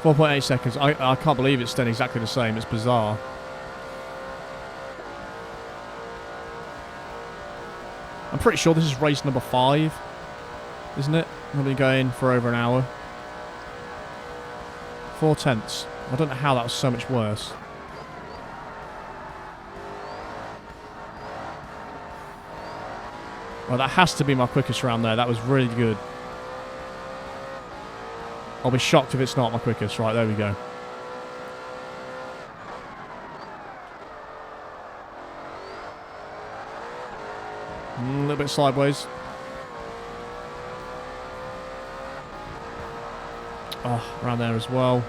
4.8 seconds. I can't believe it's staying exactly the same. It's bizarre. I'm pretty sure this is race number 5, isn't it? I've been going for over an hour. 4 tenths. I don't know how that was so much worse. Well, that has to be my quickest round there. That was really good. I'll be shocked if it's not my quickest. Right, there we go. A little bit sideways. Oh, around there as well.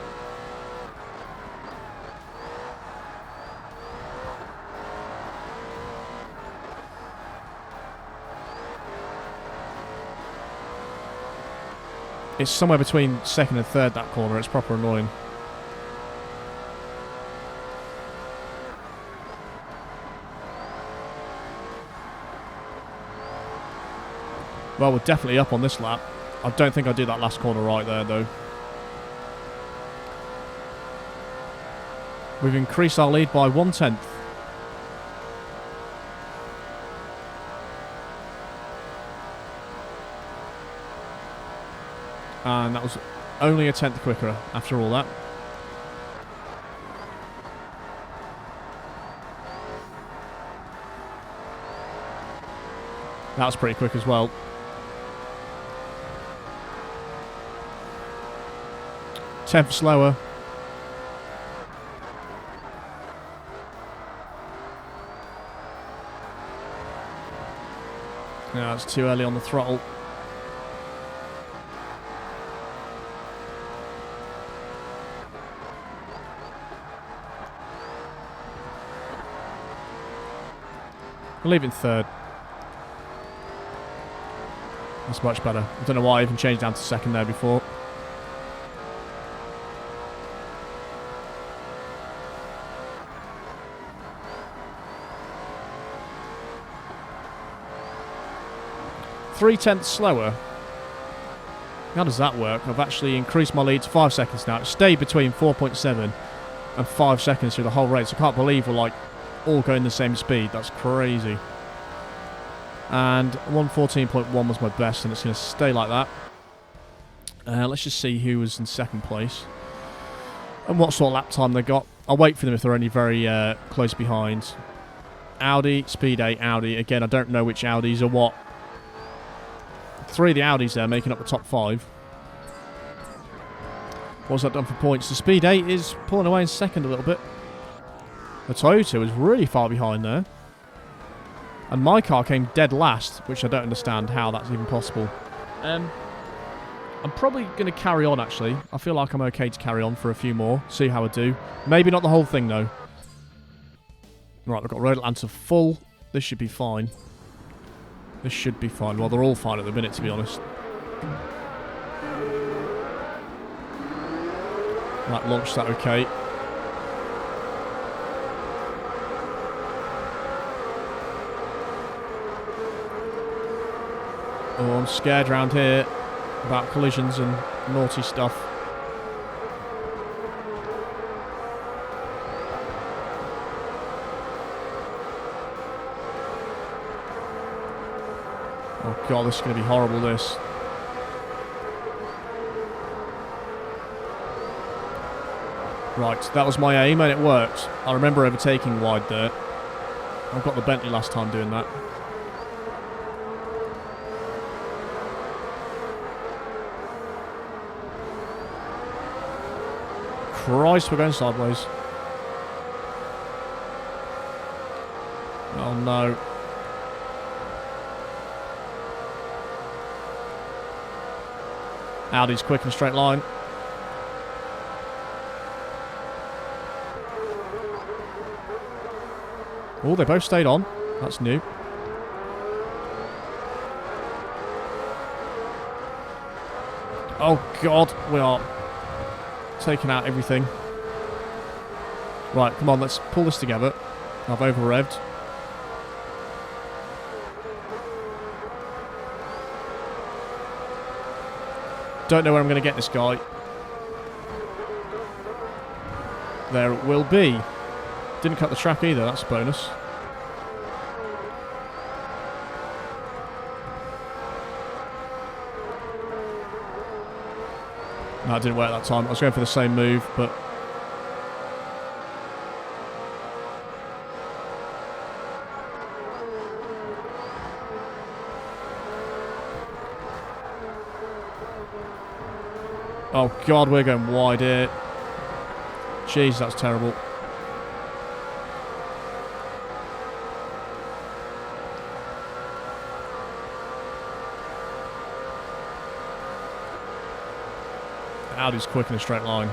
It's somewhere between second and third, that corner. It's proper annoying. Well, we're definitely up on this lap. I don't think I did that last corner right there, though. We've increased our lead by 1/10. And that was only a 10th quicker after all that. That was pretty quick as well. Tenth slower. No, it's too early on the throttle. We'll leave it in third. That's much better. I don't know why I even changed down to second there before. Three-tenths slower. How does that work? I've actually increased my lead to 5 seconds now. It stayed between 4.7 and 5 seconds through the whole race. I can't believe we're like all going the same speed. That's crazy. And 1:14.1 was my best, and it's going to stay like that. Let's just see who was in second place and what sort of lap time they got. I'll wait for them if they're only very close behind. Audi, Speed 8, Audi. Again, I don't know which Audis are what. 3 of the Audis there making up the top 5. What's that done for points? The Speed 8 is pulling away in second a little bit. The Toyota was really far behind there. And my car came dead last, which I don't understand how that's even possible. I'm probably going to carry on, actually. I feel like I'm okay to carry on for a few more. See how I do. Maybe not the whole thing, though. Right, we've got Road Atlanta full. This should be fine. This should be fine. Well, they're all fine at the minute, to be honest. Right, launch that okay. Oh, I'm scared around here about collisions and naughty stuff. Oh god, this is going to be horrible, this. Right, that was my aim and it worked. I remember overtaking wide there. I got the Bentley last time doing that. Christ, we're going sideways. Oh no. Audi's quick in a straight line. Oh, they both stayed on. That's new. Oh god, we are taking out everything. Right, come on, let's pull this together. I've over-revved. Don't know where I'm going to get this guy. There it will be. Didn't cut the track either, that's a bonus. No, it didn't work that time. I was going for the same move, but... Oh god, we're going wide here. Jeez, that's terrible. Audi's quick in a straight line.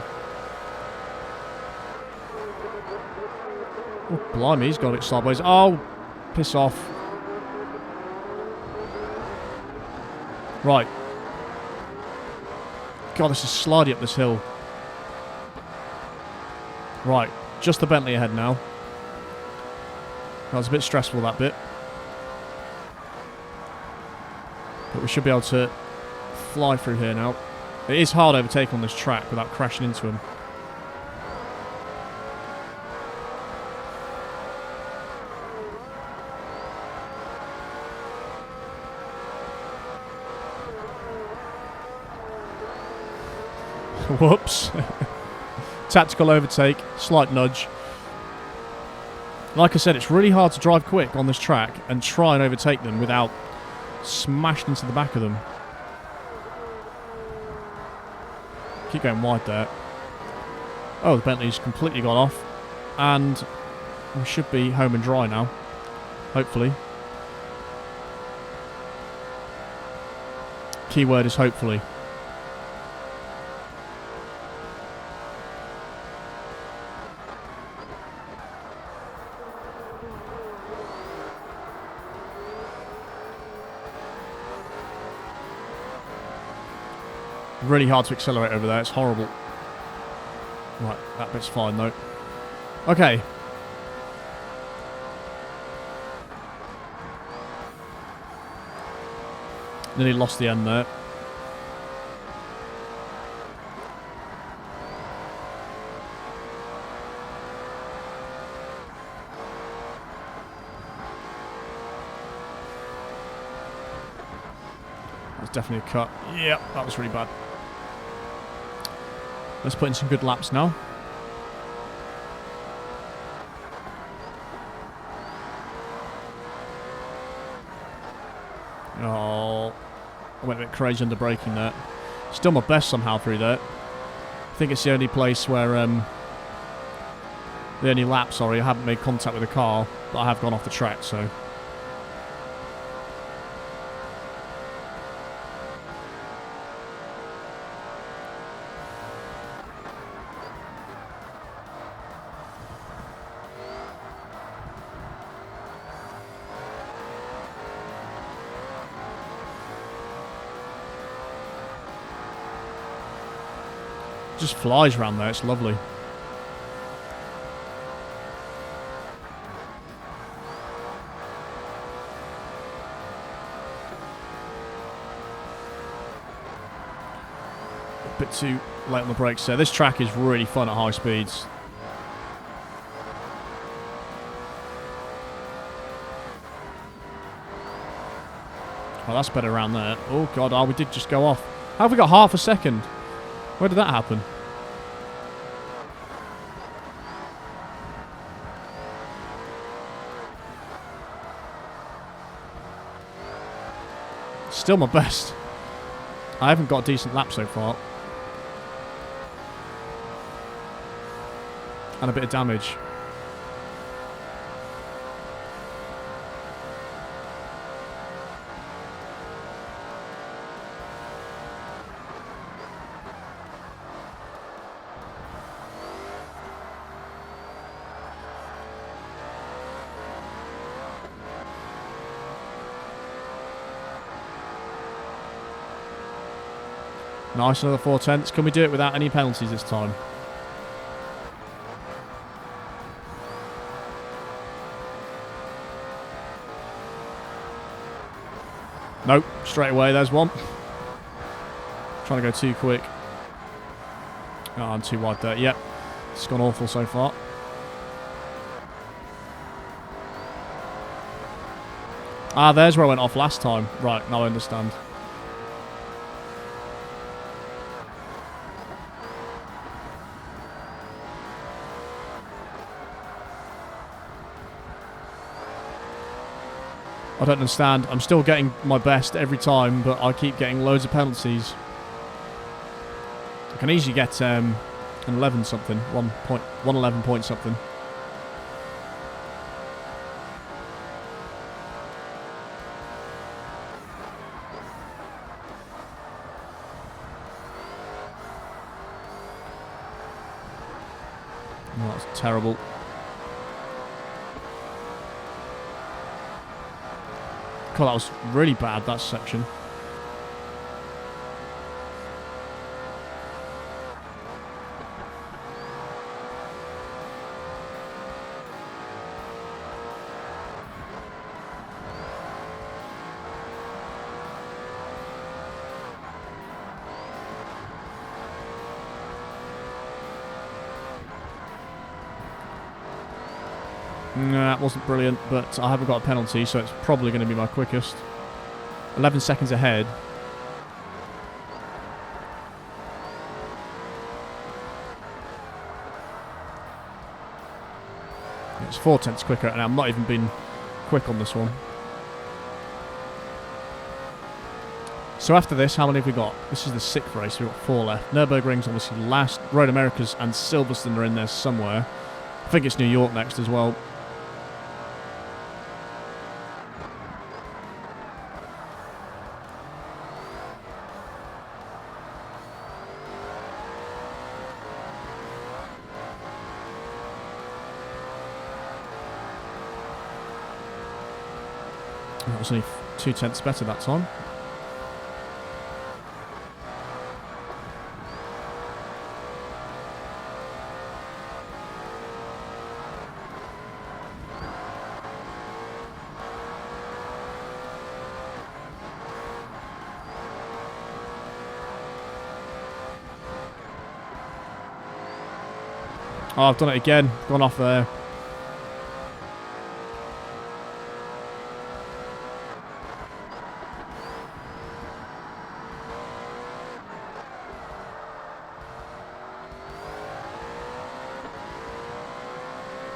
Oh, blimey, he's got it sideways. Oh, piss off. God, this is slidey up this hill. Right, just the Bentley ahead now. That was a bit stressful, that bit. But we should be able to fly through here now. It is hard overtaking on this track without crashing into him. Whoops. Tactical overtake, slight nudge. Like I said, it's really hard to drive quick on this track and try and overtake them without smashing into the back of them. Keep going wide there. Oh, the Bentley's completely gone off. And we should be home and dry now. Hopefully. Keyword is hopefully. Really hard to accelerate over there. It's horrible. Right, that bit's fine though. Okay. Nearly lost the end there. That's definitely a cut. Yep, that was really bad. Let's put in some good laps now. Oh, I went a bit crazy under braking there. Still my best somehow through there. I think it's the only place where, the only lap, sorry, I haven't made contact with the car, but I have gone off the track, so. Just flies around there, it's lovely. A bit too late on the brakes there. This track is really fun at high speeds. Oh, that's better around there. Oh god, oh, we did just go off. How have we got half a second? Where did that happen? Still my best. I haven't got a decent lap so far. And a bit of damage. Nice, another 4/10. Can we do it without any penalties this time? Nope, straight away, there's one. Trying to go too quick. Oh, I'm too wide there. Yep, it's gone awful so far. Ah, there's where I went off last time. Right, now I understand. I don't understand. I'm still getting my best every time, but I keep getting loads of penalties. I can easily get an 11 something, 111 point something. Oh, that's terrible. God, that was really bad, that section. Nah, that wasn't brilliant, but I haven't got a penalty, so it's probably going to be my quickest. 11 seconds ahead. It's 4/10 quicker, and I'm not even been quick on this one. So after this, how many have we got? This is the 6th race, we've got 4 left. Nürburgring's obviously last. Road Americas and Silverstone are in there somewhere. I think it's New York next as well. That was only 2/10 better that time. Oh, I've done it again. Gone off there.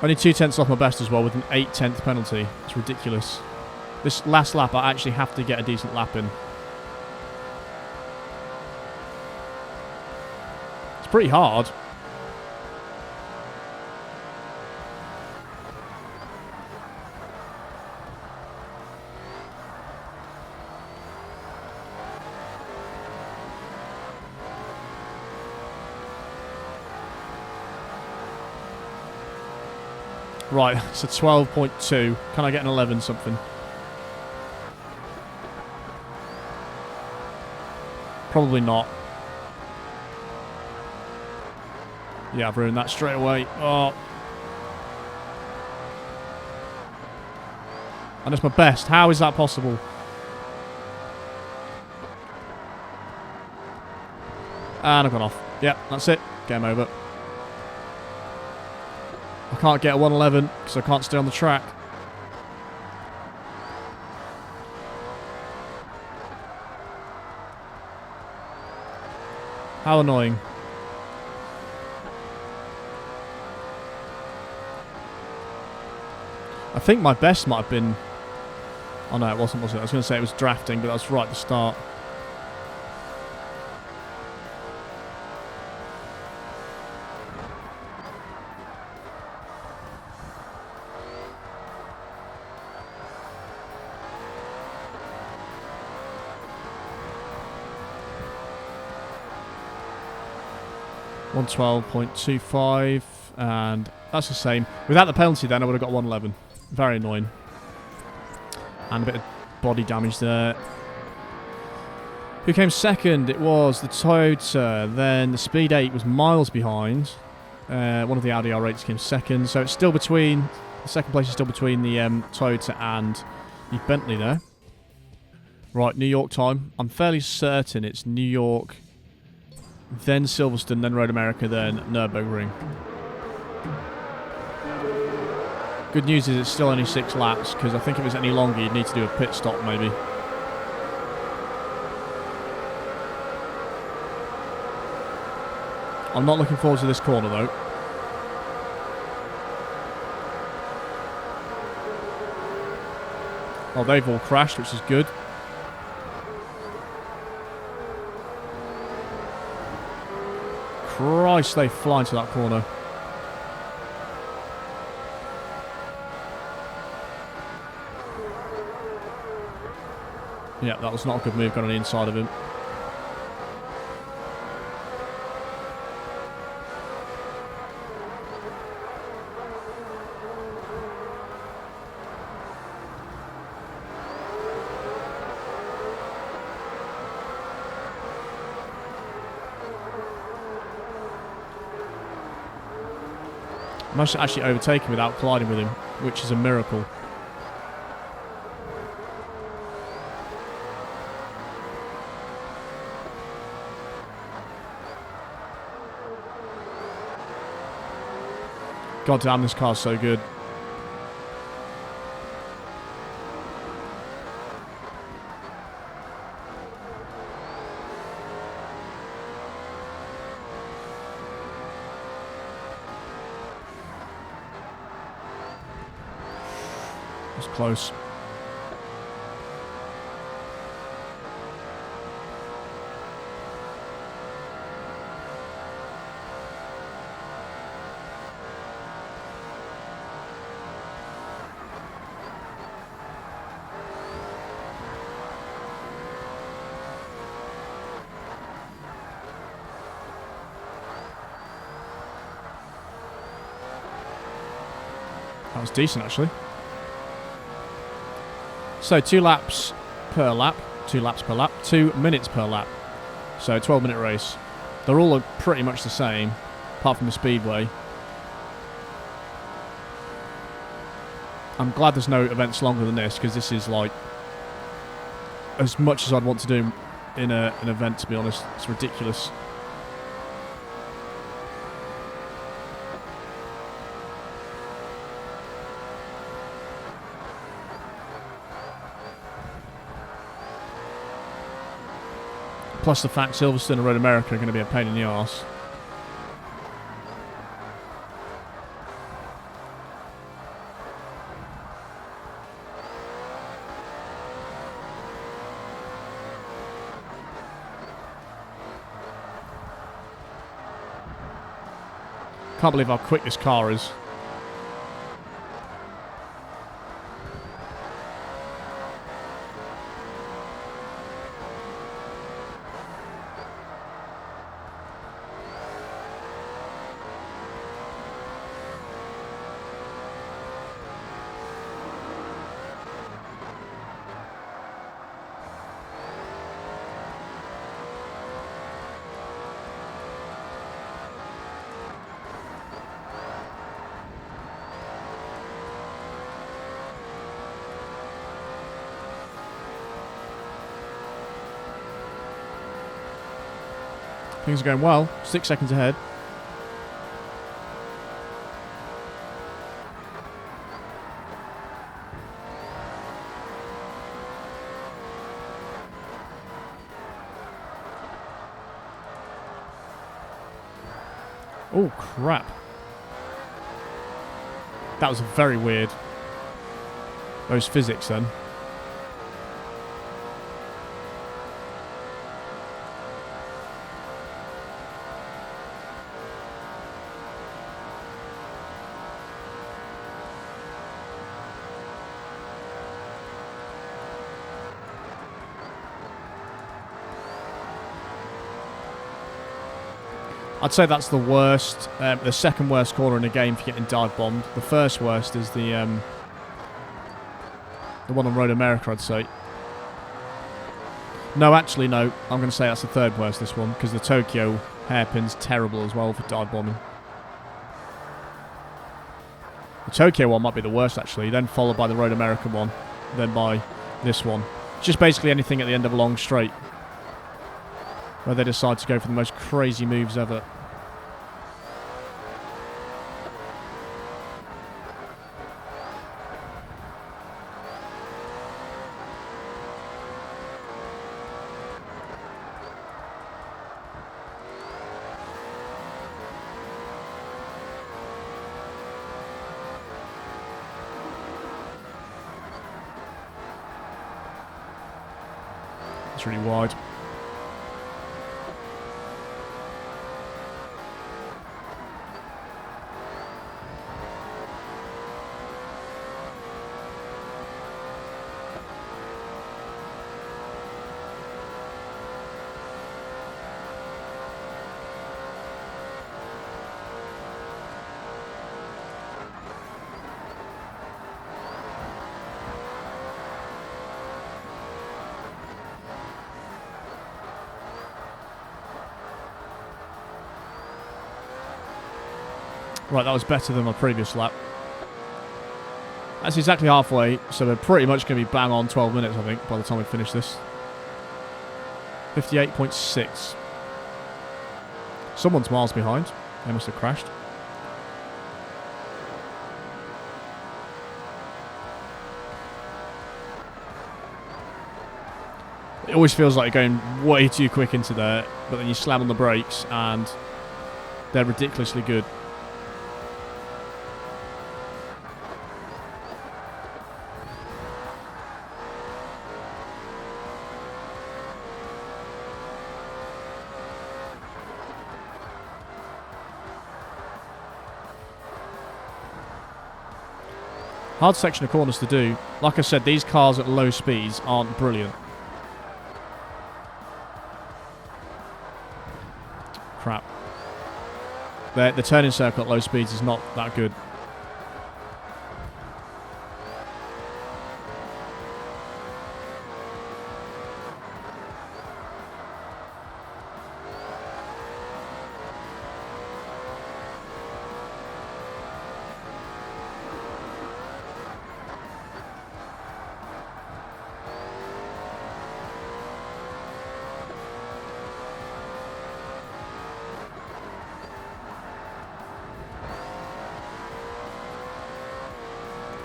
Only 2/10 off my best as well with an 8/10 penalty. It's ridiculous. This last lap I actually have to get a decent lap in. It's pretty hard. Right, so 12.2. Can I get an 11 something? Probably not. Yeah, I've ruined that straight away. Oh. And it's my best. How is that possible? And I've gone off. Yep, that's it. Game over. I can't get a 111 because I can't stay on the track. How annoying. I think my best might have been... Oh no, it wasn't, was it? I was going to say it was drafting, but that's right at the start. $112.25, and that's the same. Without the penalty then I would have got 111. Very annoying. And a bit of body damage there. Who came second? It was the Toyota. Then the Speed 8 was miles behind. One of the Audi R8s came second. So it's still between... The second place is still between the Toyota and the Bentley there. Right, New York time. I'm fairly certain it's New York... Then Silverstone, then Road America, then Nürburgring. Good news is it's still only 6 laps, because I think if it's any longer you'd need to do a pit stop maybe. I'm not looking forward to this corner though. Oh, they've all crashed, which is good. Christ, they fly into that corner. Yeah, that was not a good move, got on the inside of him. I managed to actually overtake him without colliding with him, which is a miracle. God damn, this car's so good. It's close. That was decent, actually. So 2 laps per lap. 2 laps per lap. 2 minutes per lap. So 12-minute race. They're all pretty much the same, apart from the Speedway. I'm glad there's no events longer than this, because this is like as much as I'd want to do in an event, to be honest. It's ridiculous. Plus the fact Silverstone and Road America are going to be a pain in the arse. Can't believe how quick this car is. Things are going well. 6 seconds ahead. Oh, crap. That was very weird. Those physics then. I'd say that's the worst, the second worst corner in the game for getting dive bombed. The first worst is the one on Road America, I'd say. No, actually, no. I'm going to say that's the third worst, this one, because the Tokyo hairpin's terrible as well for dive bombing. The Tokyo one might be the worst, actually, then followed by the Road America one, then by this one. It's just basically anything at the end of a long straight, where they decide to go for the most crazy moves ever. It's really wide. Right, that was better than my previous lap. That's exactly halfway, so they're pretty much going to be bang on 12 minutes, I think, by the time we finish this. 58.6. Someone's miles behind. They must have crashed. It always feels like you're going way too quick into there, but then you slam on the brakes and they're ridiculously good. Hard section of corners to do. Like I said, these cars at low speeds aren't brilliant. Crap. The turning circle at low speeds is not that good.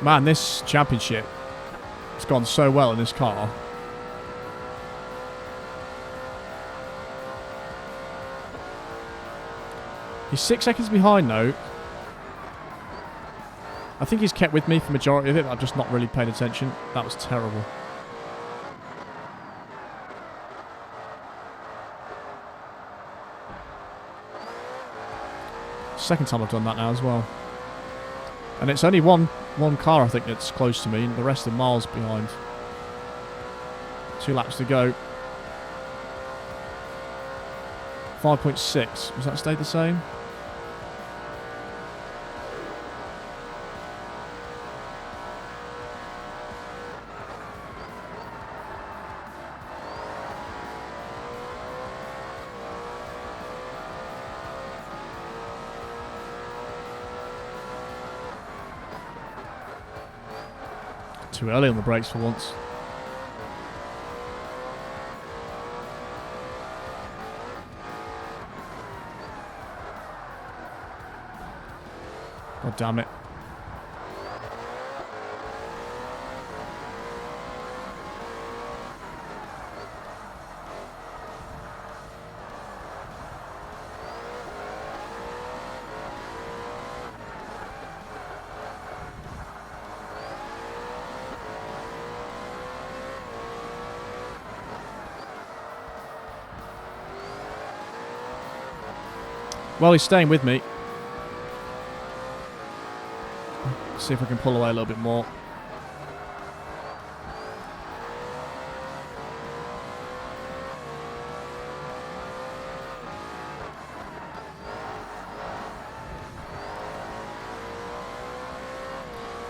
Man, this championship has gone so well in this car. He's 6 seconds behind though. I think he's kept with me for the majority of it, but I've just not really paid attention. That was terrible. Second time I've done that now as well. And it's only one car, I think, that's close to me, and the rest are miles behind. 2 laps to go. 5.6. Has that stayed the same? Too early on the brakes for once. God damn it. Well, he's staying with me. See if I can pull away a little bit more.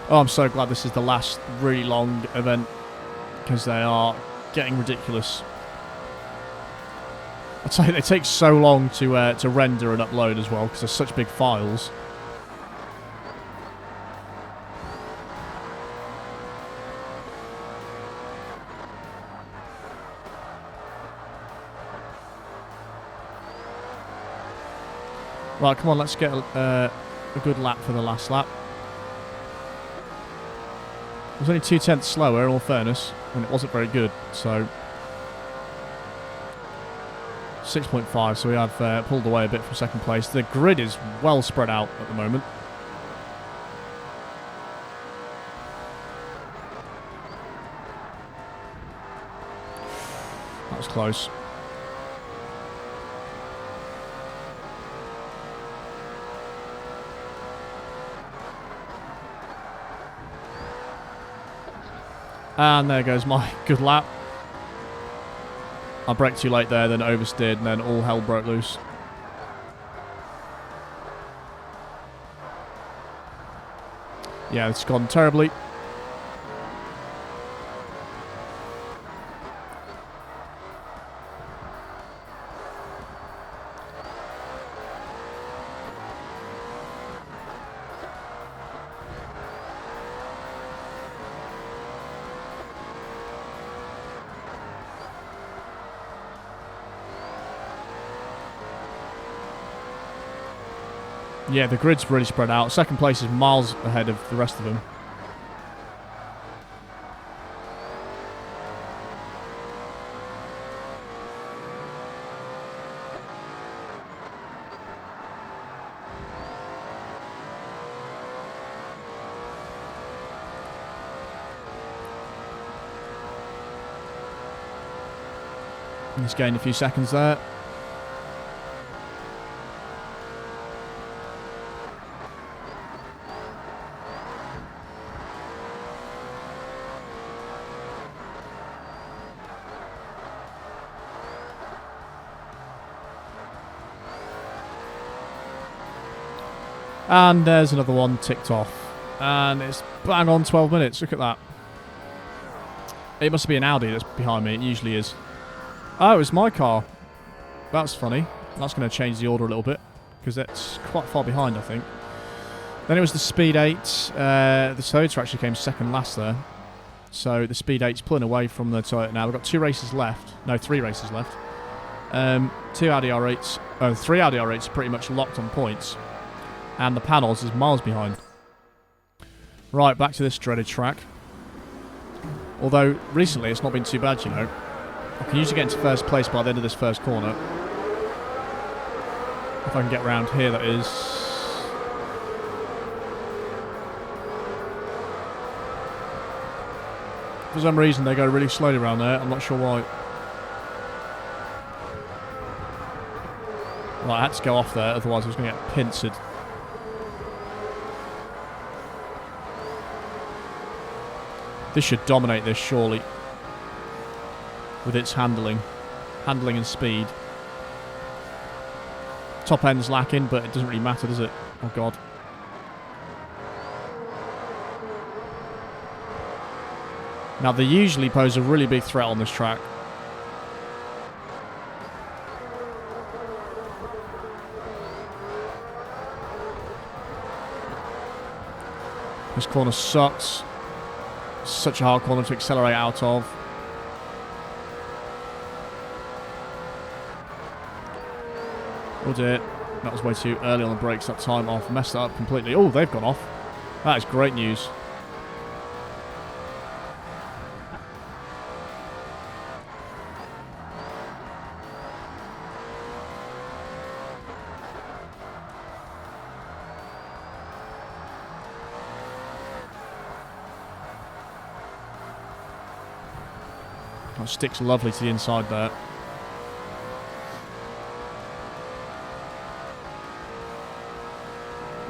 Oh, I'm so glad this is the last really long event, because they are getting ridiculous. I tell you, they take so long to render and upload as well, because they're such big files. Right, come on, let's get a good lap for the last lap. It was only 0.2 slower, in all fairness, and it wasn't very good, so 6.5, so we have pulled away a bit from second place. The grid is well spread out at the moment. That was close. And there goes my good lap. I braked too late there, then oversteered, and then all hell broke loose. Yeah, it's gone terribly. Yeah, the grid's really spread out. Second place is miles ahead of the rest of them. He's gained a few seconds there. And there's another one ticked off. And it's bang on 12 minutes. Look at that. It must be an Audi that's behind me. It usually is. Oh, it's my car. That's funny. That's going to change the order a little bit, because it's quite far behind, I think. Then it was the Speed 8. The Toyota actually came second last there. So the Speed 8's pulling away from the Toyota now. We've got 2 races left. No, 3 races left. 2 Audi R8s. 3 Audi R8s are pretty much locked on points. And the panels is miles behind. Right, back to this dreaded track. Although, recently it's not been too bad, you know. I can usually get into first place by the end of this first corner. If I can get around here, that is. For some reason, they go really slowly around there. I'm not sure why. Right, I had to go off there, otherwise I was going to get pincered. This should dominate this, surely. With its handling. Handling and speed. Top end's lacking, but it doesn't really matter, does it? Oh, God. Now, they usually pose a really big threat on this track. This corner sucks. Such a hard corner to accelerate out of. Oh dear. That was way too early on the brakes that time. I've messed that up completely. Oh, they've gone off. That is great news. That sticks lovely to the inside there.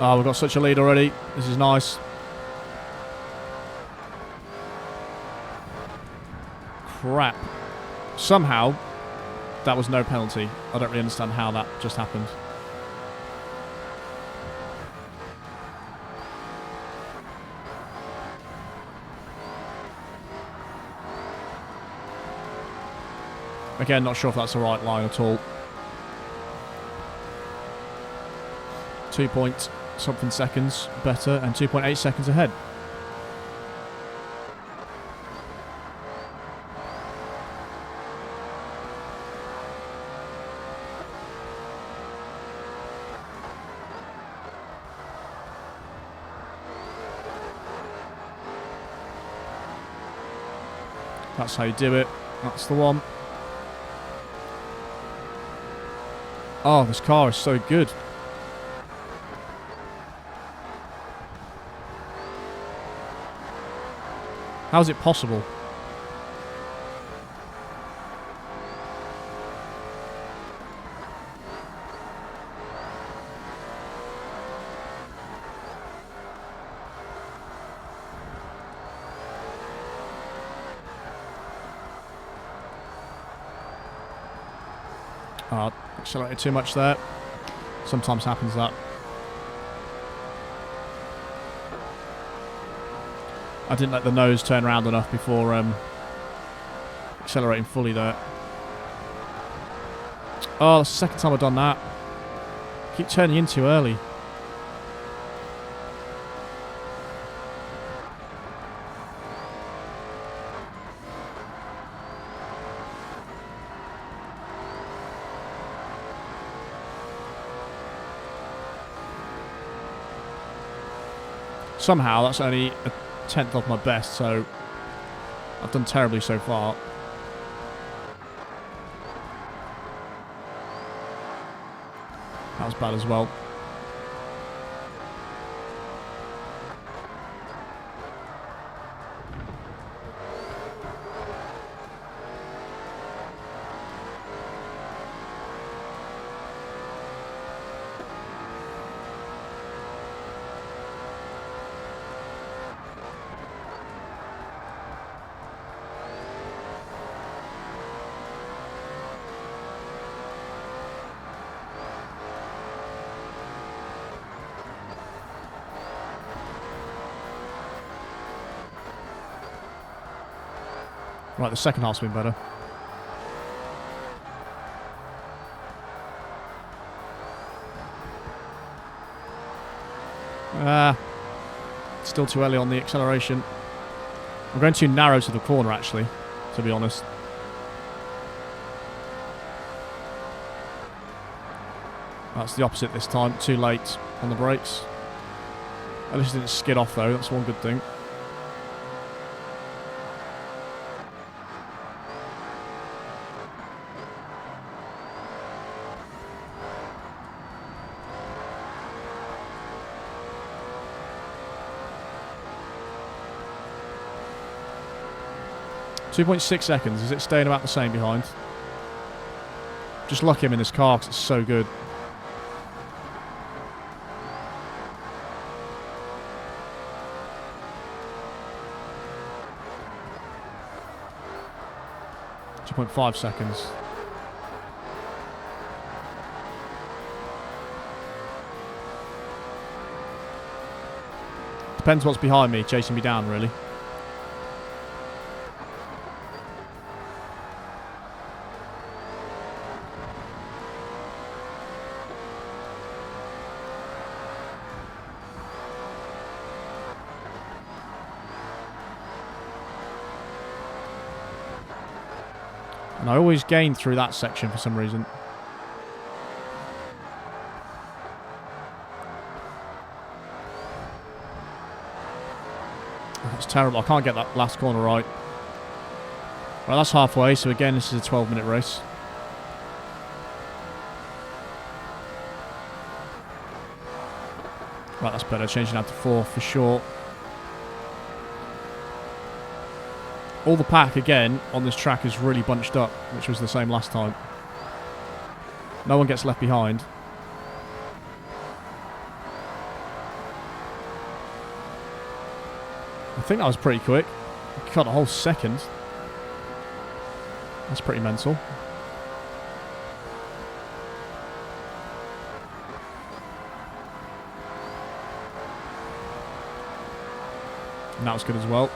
Oh, we've got such a lead already. This is nice. Crap. Somehow, that was no penalty. I don't really understand how that just happened. Again, not sure if that's the right line at all. 2 point something seconds better and 2.8 seconds ahead. That's how you do it. That's the one. Oh, this car is so good. How is it possible? Accelerated too much there. Sometimes happens that. I didn't let the nose turn around enough before accelerating fully there. Oh, that's the second time I've done that. Keep turning in too early. Somehow, that's only a tenth of my best, so I've done terribly so far. That was bad as well. Right, the second half's been better. Still too early on the acceleration. I'm going too narrow to the corner, actually, to be honest. That's the opposite this time. Too late on the brakes. At least it didn't skid off, though. That's one good thing. .6 seconds. Is it staying about the same behind? Just lucky I'm in this car because it's so good. .5 seconds. Depends what's behind me, chasing me down, really. And I always gain through that section for some reason. That's terrible. I can't get that last corner right. Well, that's halfway, so again, this is a 12-minute race. Right, that's better. Changing that to 4 for sure. All the pack, again, on this track is really bunched up, which was the same last time. No one gets left behind. I think that was pretty quick. Cut a whole second. That's pretty mental. And that was good as well.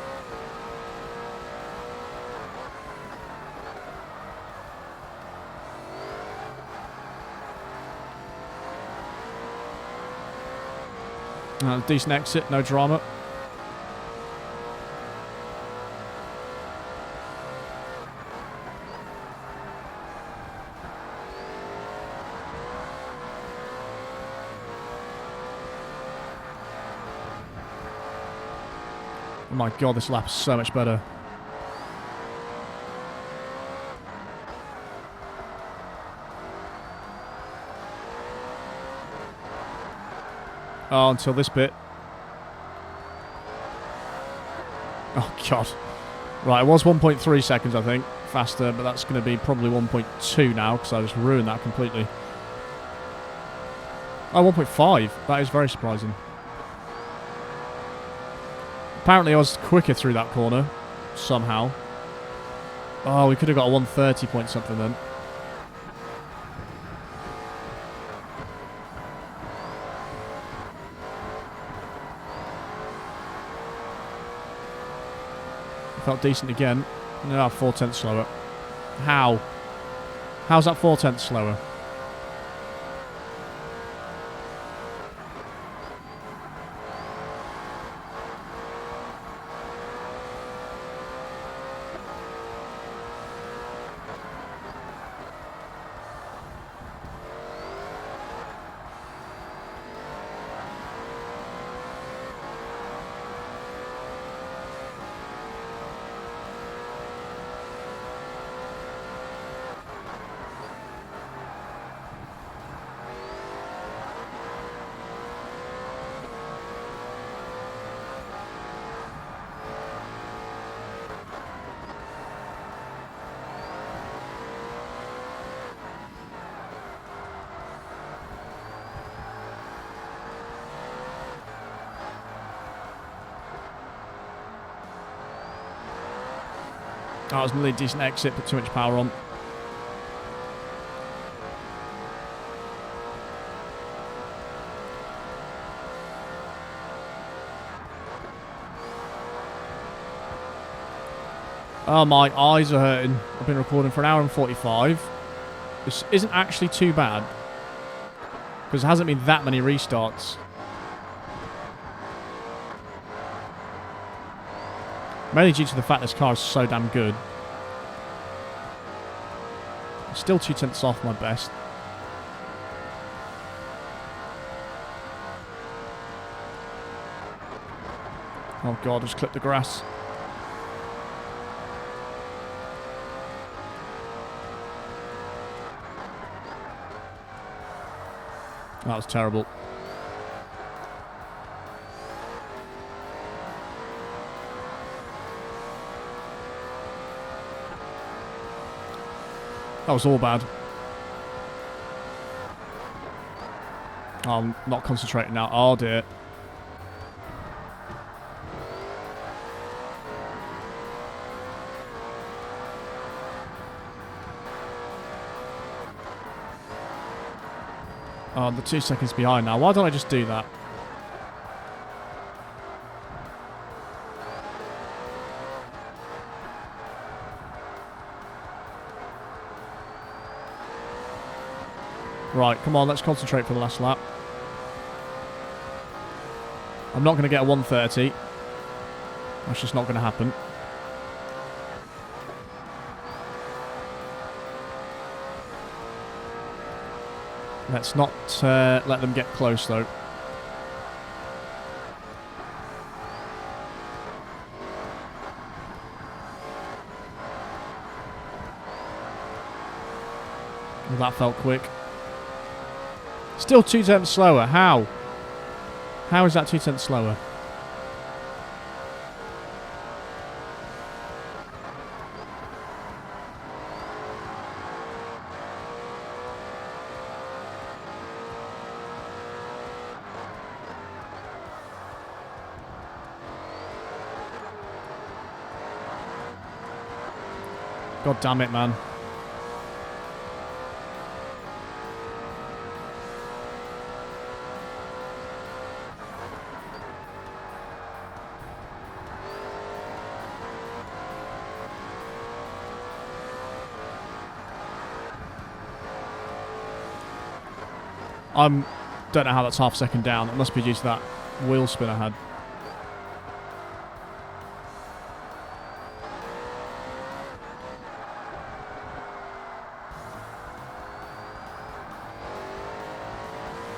Decent exit, no drama. Oh my god, this lap is so much better. Oh, until this bit. Oh, God. Right, it was 1.3 seconds, I think, faster, but that's going to be probably 1.2 now, because I just ruined that completely. Oh, 1.5. That is very surprising. Apparently I was quicker through that corner, somehow. Oh, we could have got a 130 point something then. Felt decent again. No, 4/10 slower. How? How's that 4/10 slower? That was a really decent exit, but too much power on. Oh, my eyes are hurting. I've been recording for an hour and 45. This isn't actually too bad, because there hasn't been that many restarts. Mainly due to the fact this car is so damn good. Still 2/10 off my best. Oh god, I just clipped the grass. That was terrible. That was all bad. I'm not concentrating now. Oh dear. Oh, I'm 2 seconds behind now. Why don't I just do that? Right, come on, let's concentrate for the last lap. I'm not going to get a 130. That's just not going to happen. Let's not let them get close, though. Well, that felt quick. Still 2/10 slower. How? How is that 2/10 slower? God damn it, man. Don't know how that's half a second down. It must be due to that wheel spin I had.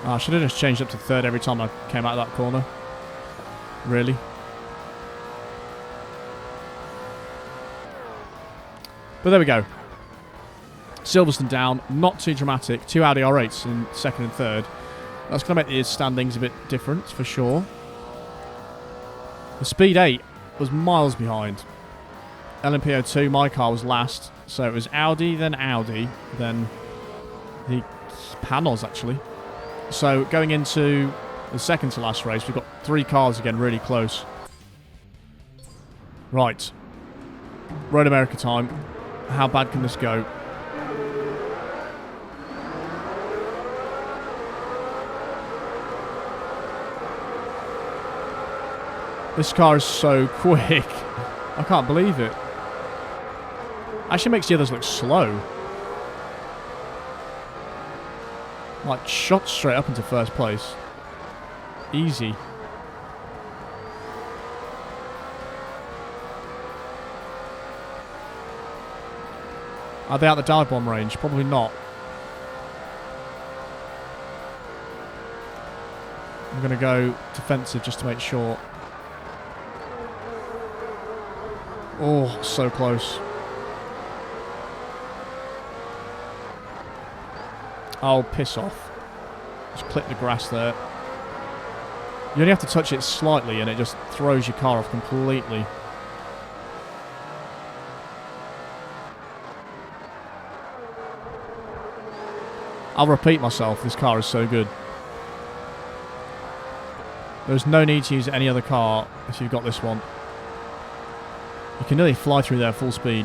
Oh, I should have just changed up to third every time I came out of that corner. Really? But there we go. Silverstone down, not too dramatic. 2 Audi R8s in second and third. That's going to make the standings a bit different, for sure. The Speed 8 was miles behind. LMP02, my car was last. So it was Audi, then the panels, actually. So going into the second to last race, we've got 3 cars again really close. Right. Road America time. How bad can this go? This car is so quick. I can't believe it. Actually makes the others look slow. Like, shot straight up into first place. Easy. Are they out the dive bomb range? Probably not. I'm going to go defensive just to make sure. Oh, so close. Oh, piss off. Just clip the grass there. You only have to touch it slightly and it just throws your car off completely. I'll repeat myself, this car is so good. There's no need to use any other car if you've got this one. You can nearly fly through there full speed.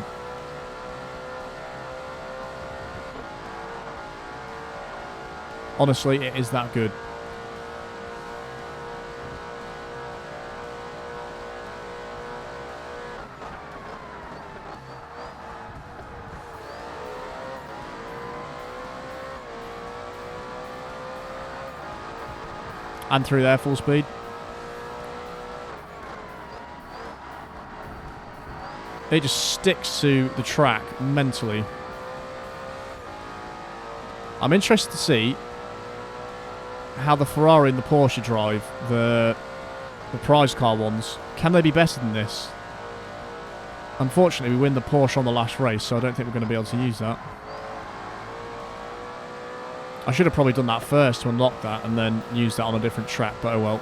Honestly, it is that good. And through there, full speed. It just sticks to the track mentally. I'm interested to see how the Ferrari and the Porsche drive, the prize car ones. Can they be better than this? Unfortunately, we win the Porsche on the last race, so I don't think we're going to be able to use that. I should have probably done that first to unlock that and then use that on a different track, but oh well.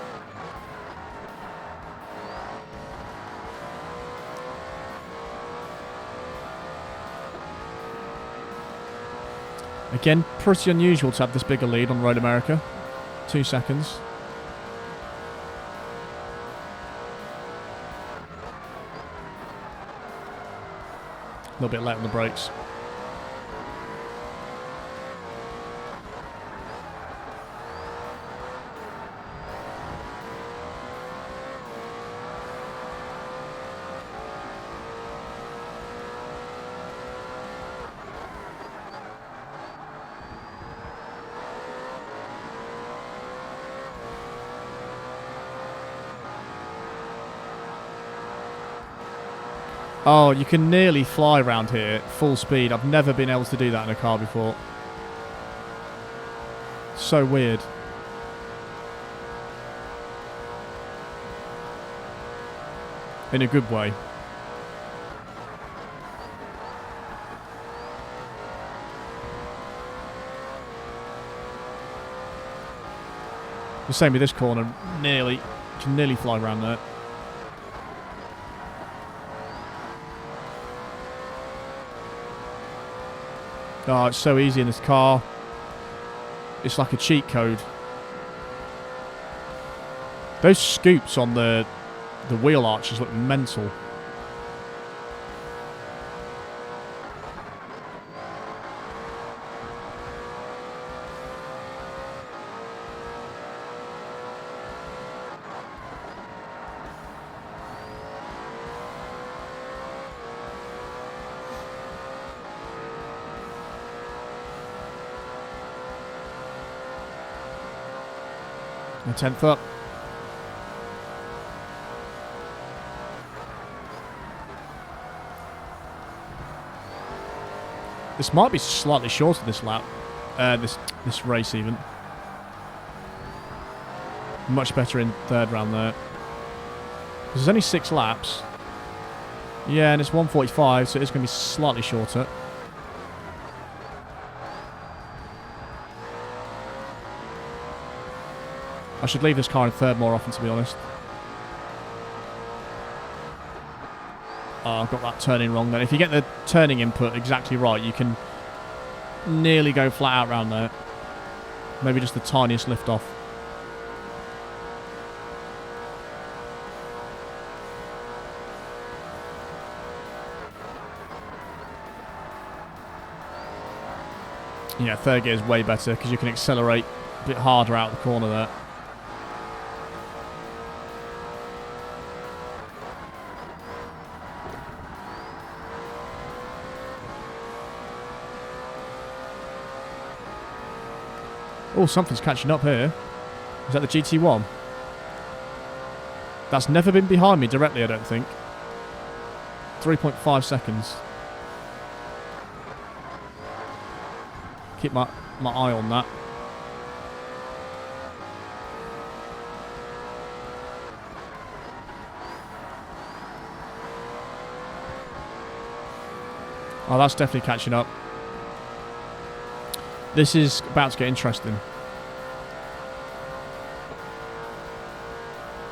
Again, pretty unusual to have this bigger lead on Road America. 2 seconds. A little bit late on the brakes. Oh, you can nearly fly around here, full speed. I've never been able to do that in a car before. So weird. In a good way. The same with this corner. Nearly, can nearly fly around there. Oh, it's so easy in this car. It's like a cheat code. Those scoops on the wheel arches look mental. A 10th up. This might be slightly shorter this lap. This race even. Much better in third round there. There's only 6 laps. Yeah, and it's 1:45, so it's going to be slightly shorter. I should leave this car in third more often, to be honest. Oh, I've got that turning wrong then. If you get the turning input exactly right, you can nearly go flat out round there. Maybe just the tiniest lift off. Yeah, third gear is way better because you can accelerate a bit harder out the corner there. Oh, something's catching up here. Is that the GT1? That's never been behind me directly, I don't think. 3.5 seconds. Keep my eye on that. Oh, that's definitely catching up. This is about to get interesting.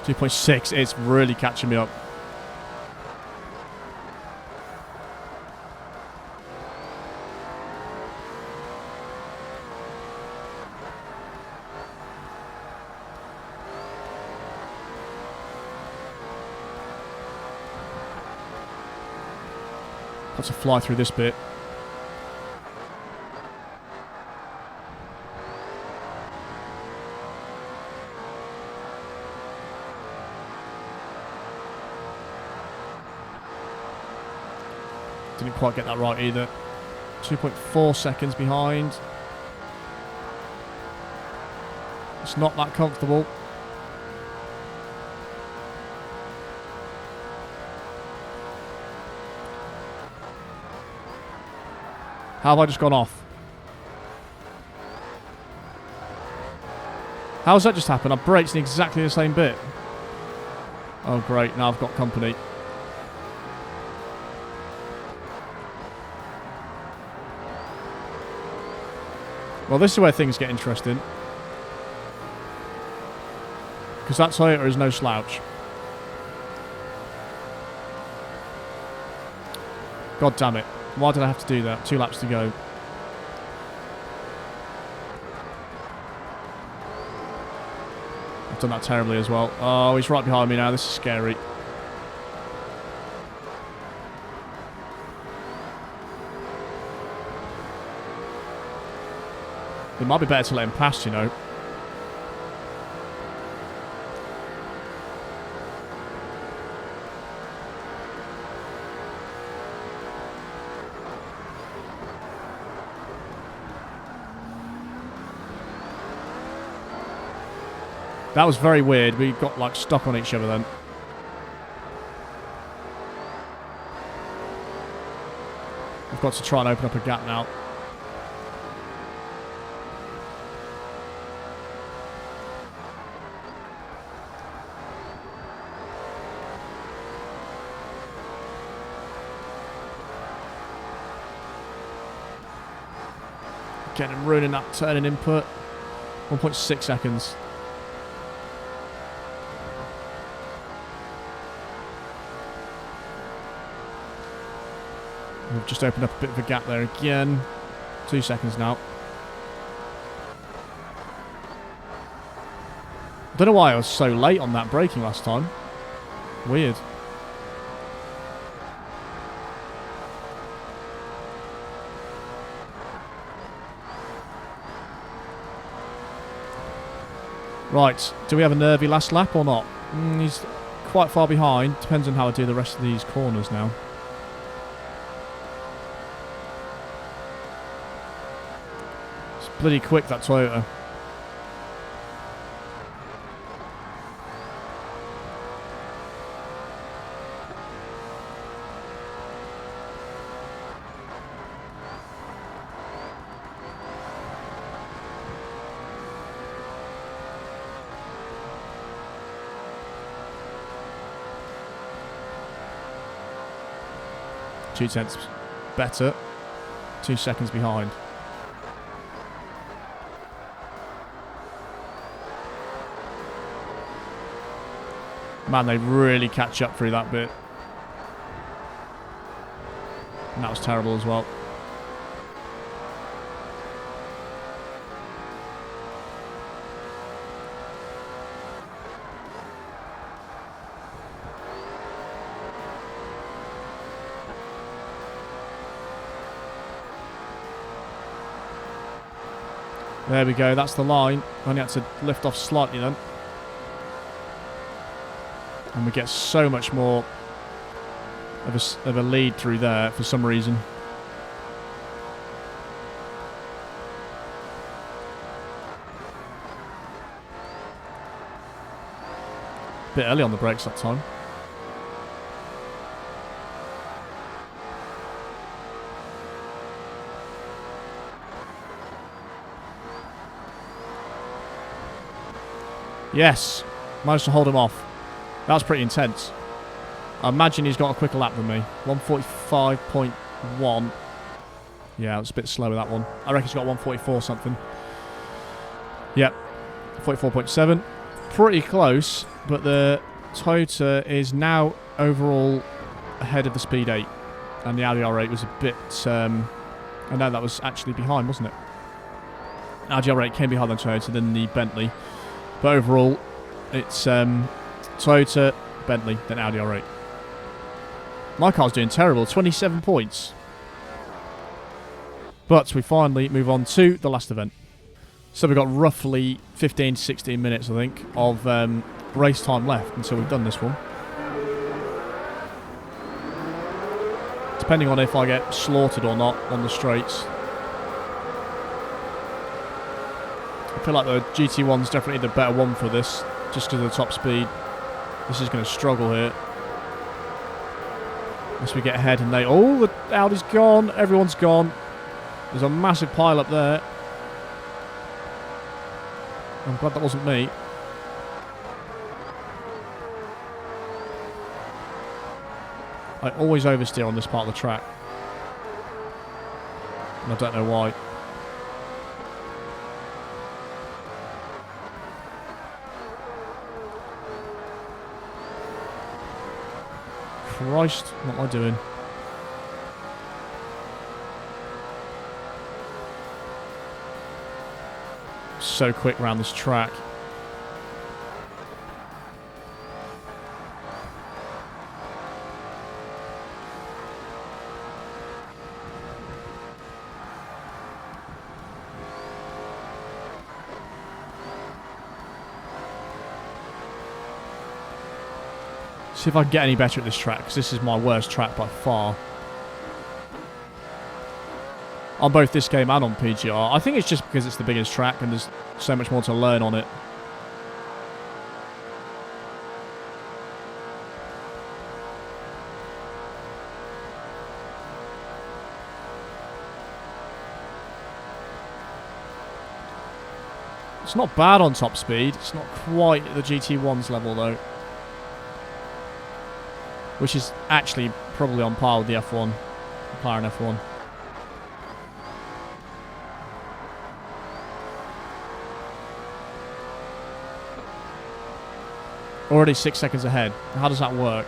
2.6, it's really catching me up. Got to fly through this bit. Didn't quite get that right either. 2.4 seconds behind. It's not that comfortable. How have I just gone off? How's that just happened? I braked in exactly the same bit. Oh, great. Now I've got company. Well, this is where things get interesting. Because that Toyota is no slouch. God damn it. Why did I have to do that? 2 laps to go. I've done that terribly as well. Oh, he's right behind me now. This is scary. It might be better to let him pass, you know. That was very weird. We got like stuck on each other then. We've got to try and open up a gap now. Getting him ruining that turning input. 1.6 seconds. We've just opened up a bit of a gap there again. 2 seconds now. I don't know why I was so late on that braking last time. Weird. Right, do we have a nervy last lap or not? He's quite far behind. Depends on how I do the rest of these corners now. It's bloody quick, that Toyota. Two tenths better. 2 seconds behind. Man, they really catch up through that bit. And that was terrible as well. There we go, that's the line. Only had to lift off slightly then. And we get so much more of a lead through there for some reason. Bit early on the brakes that time. Yes, managed to hold him off. That was pretty intense. I imagine he's got a quicker lap than me. 145.1. Yeah, it was a bit slow with that one. I reckon he's got 144 something. Yep, 44.7. Pretty close, but the Toyota is now overall ahead of the Speed 8. And the Audi R8 was a bit... I know that was actually behind, wasn't it? Audi R8 came behind the Toyota, then the Bentley. But overall, it's Toyota, Bentley, then Audi R8. My car's doing terrible, 27 points. But we finally move on to the last event. So we've got roughly 15 to 16 minutes, I think, of race time left until we've done this one. Depending on if I get slaughtered or not on the straights. I feel like the GT1's definitely the better one for this, just because of the top speed. This is going to struggle here. Unless we get ahead and they... Oh, the Audi's gone. Everyone's gone. There's a massive pile up there. I'm glad that wasn't me. I always oversteer on this part of the track. And I don't know why. Christ, what am I doing? So quick around this track. See if I can get any better at this track, because this is my worst track by far. On both this game and on PGR. I think it's just because it's the biggest track and there's so much more to learn on it. It's not bad on top speed. It's not quite the GT1's level though. Which is actually probably on par with the F1. McLaren F1. Already 6 seconds ahead. How does that work?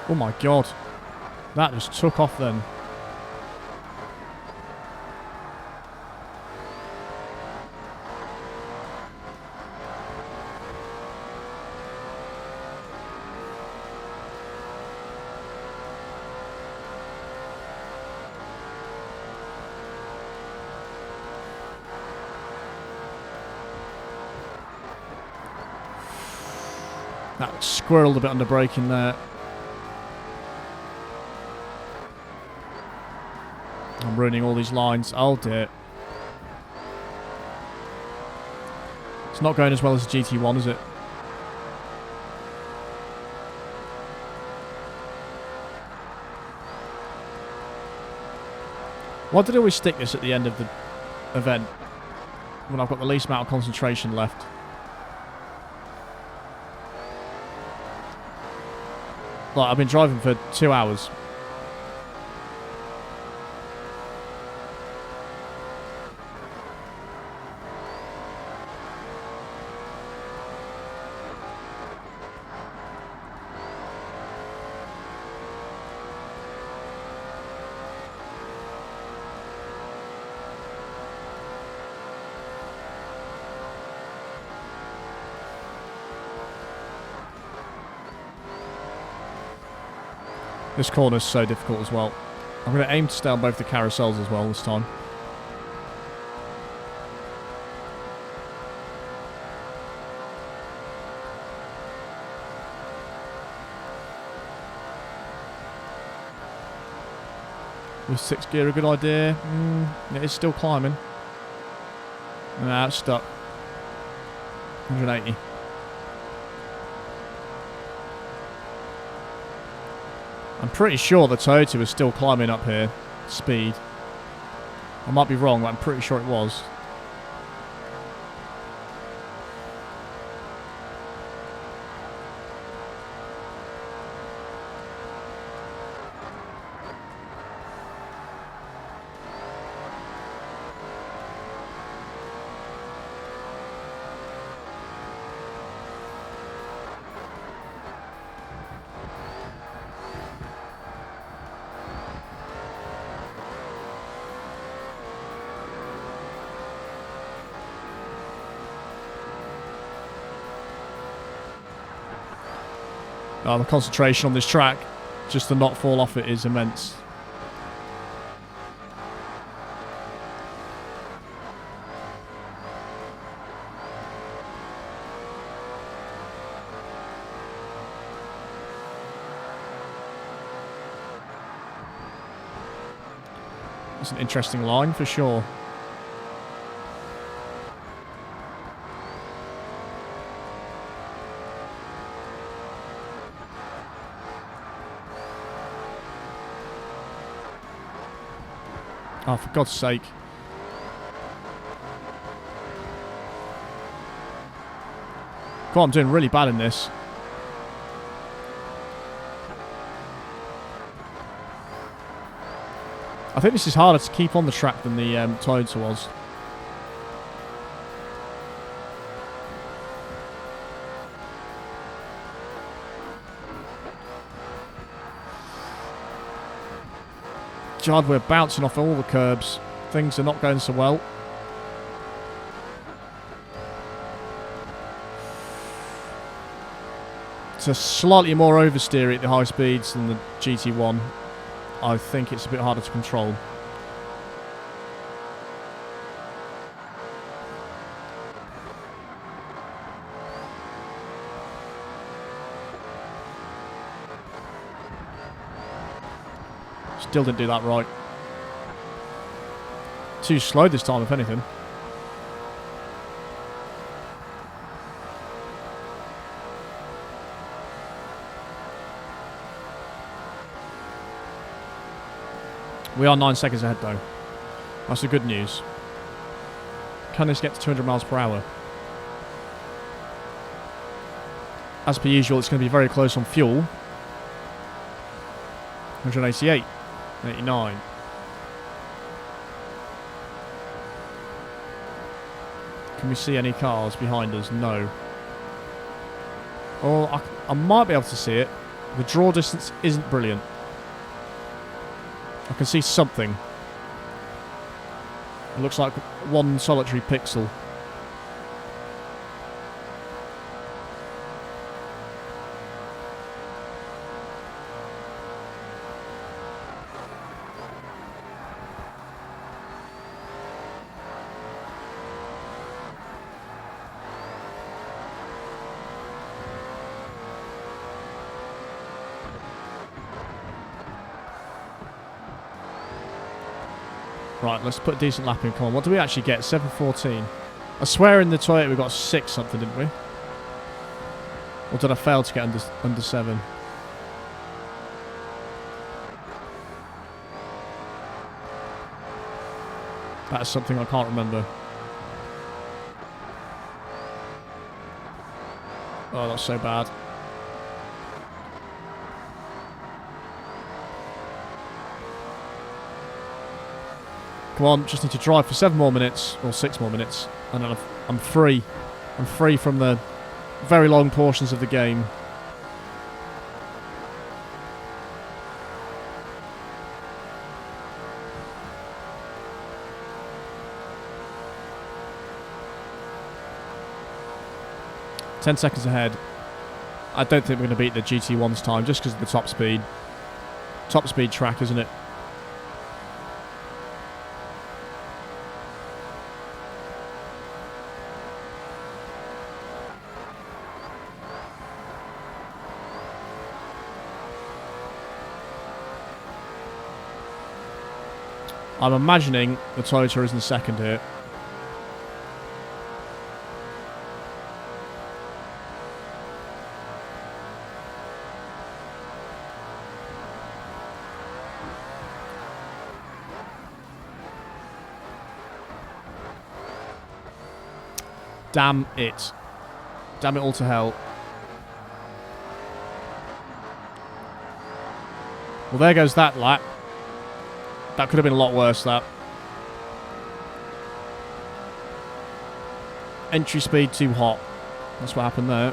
Oh my god. That just took off then. That squirreled a bit under braking there. I'm ruining all these lines. Oh dear. It's not going as well as the GT1, is it? Why did I always stick this at the end of the event when I've got the least amount of concentration left? Like, I've been driving for 2 hours. This corner is so difficult as well. I'm going to aim to stay on both the carousels as well this time. Was 6th gear a good idea? It is still climbing. Nah, it's stuck. 180. I'm pretty sure the Toyota was still climbing up here. Speed. I might be wrong, but I'm pretty sure it was. Oh, the concentration on this track, just to not fall off it, is immense. It's an interesting line for sure. Oh, for God's sake. God, I'm doing really bad in this. I think this is harder to keep on the track than the Toyota was. God, we're bouncing off all the curbs. Things are not going so well. It's a slightly more oversteery at the high speeds than the GT1. I think it's a bit harder to control. Still didn't do that right. Too slow this time, if anything. We are 9 seconds ahead, though. That's the good news. Can this get to 200 miles per hour? As per usual, it's going to be very close on fuel. 188. 89. Can we see any cars behind us? No. Oh, I might be able to see it. The draw distance isn't brilliant. I can see something. It looks like one solitary pixel. Right, let's put a decent lap in. Come on, what do we actually get? 7:14. I swear in the Toyota we got 6 something, didn't we? Or did I fail to get under 7? That's something I can't remember. Oh, that's so bad. Come on, just need to drive for 7 more minutes, or 6 more minutes, and then I'm free. I'm free from the very long portions of the game. Ten seconds ahead. I don't think we're going to beat the GT1's time, just because of the top speed. Top speed track, isn't it? I'm imagining the Toyota is in second here. Damn it. Damn it all to hell. Well, there goes that lap. That could have been a lot worse, that. Entry speed too hot. That's what happened there.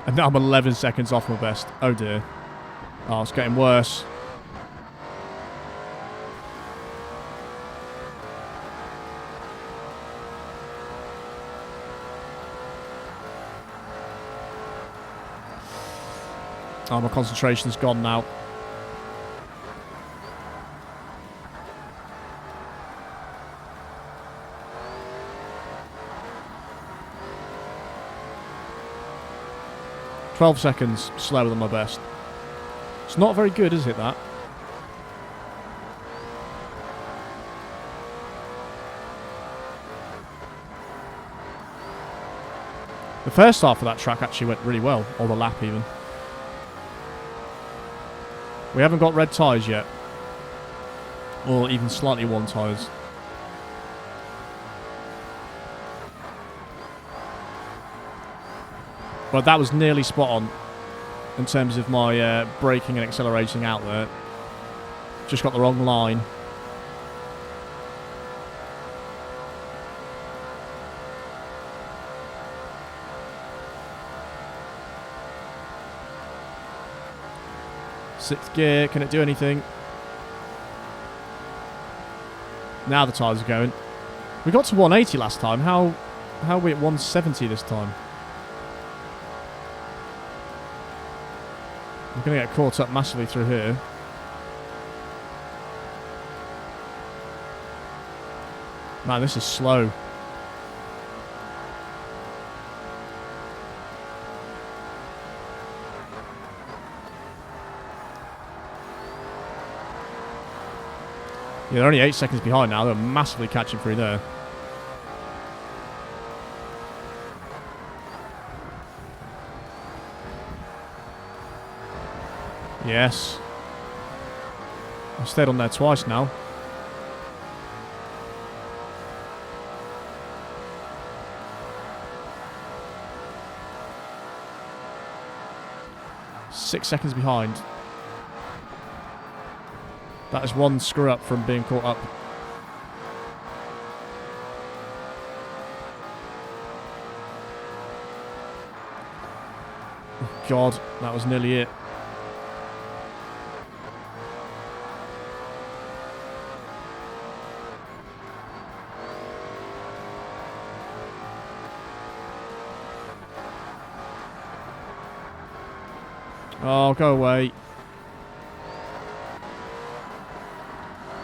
And now I'm 11 seconds off my best. Oh dear. Oh, it's getting worse. Oh, my concentration's gone now. "12 seconds slower than my best." It's not very good, is it, that? The first half of that track actually went really well, or the lap even. We haven't got red tyres yet. Or even slightly worn tyres. But that was nearly spot on in terms of my braking and accelerating out there. Just got the wrong line. Sixth gear, can it do anything? Now the tyres are going. We got to 180 last time. How are we at 170 this time? I'm going to get caught up massively through here. Man, this is slow. Yeah, they're only 8 seconds behind now. They're massively catching through there. Yes. I've stayed on there twice now. Six seconds behind. That is one screw up from being caught up. Oh God, that was nearly it. Oh, go away.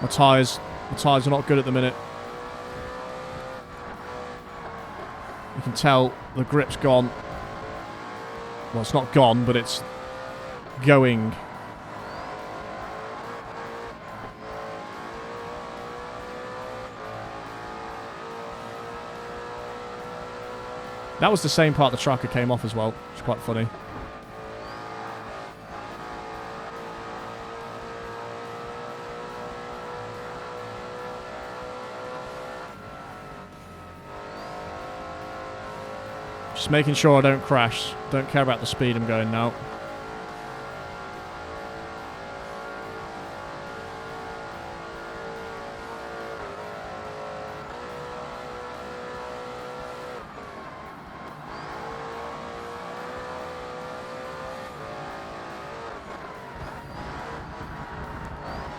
My tyres are not good at the minute. You can tell the grip's gone. Well, it's not gone, but it's going. That was the same part the tracker came off as well. It's quite funny. Just making sure I don't crash. Don't care about the speed I'm going now.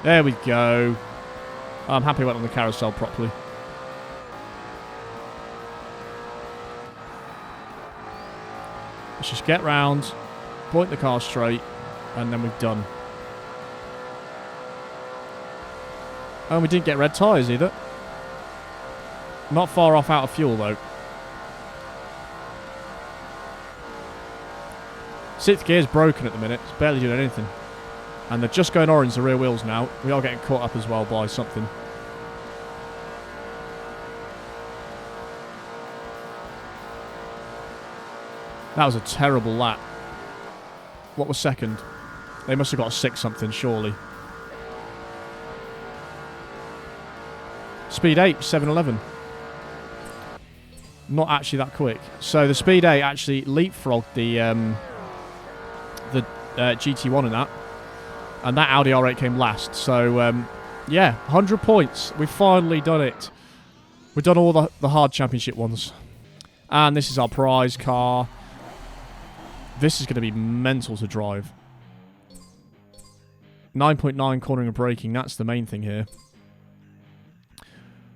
There we go. I'm happy I went on the carousel properly. Let's just get round, point the car straight, and then we've done. And we didn't get red tyres either. Not far off out of fuel though. Sixth gear's broken at the minute. It's barely doing anything. And they're just going orange, the rear wheels now. We are getting caught up as well by something. That was a terrible lap. What was second? They must have got a 6 something, surely. Speed 8, 7:11. Not actually that quick. So the Speed 8 actually leapfrogged the GT1 in that. And that Audi R8 came last. So, yeah, 100 points. We've finally done it. We've done all the hard championship ones. And this is our prize car. This is going to be mental to drive. 9.9 cornering and braking. That's the main thing here.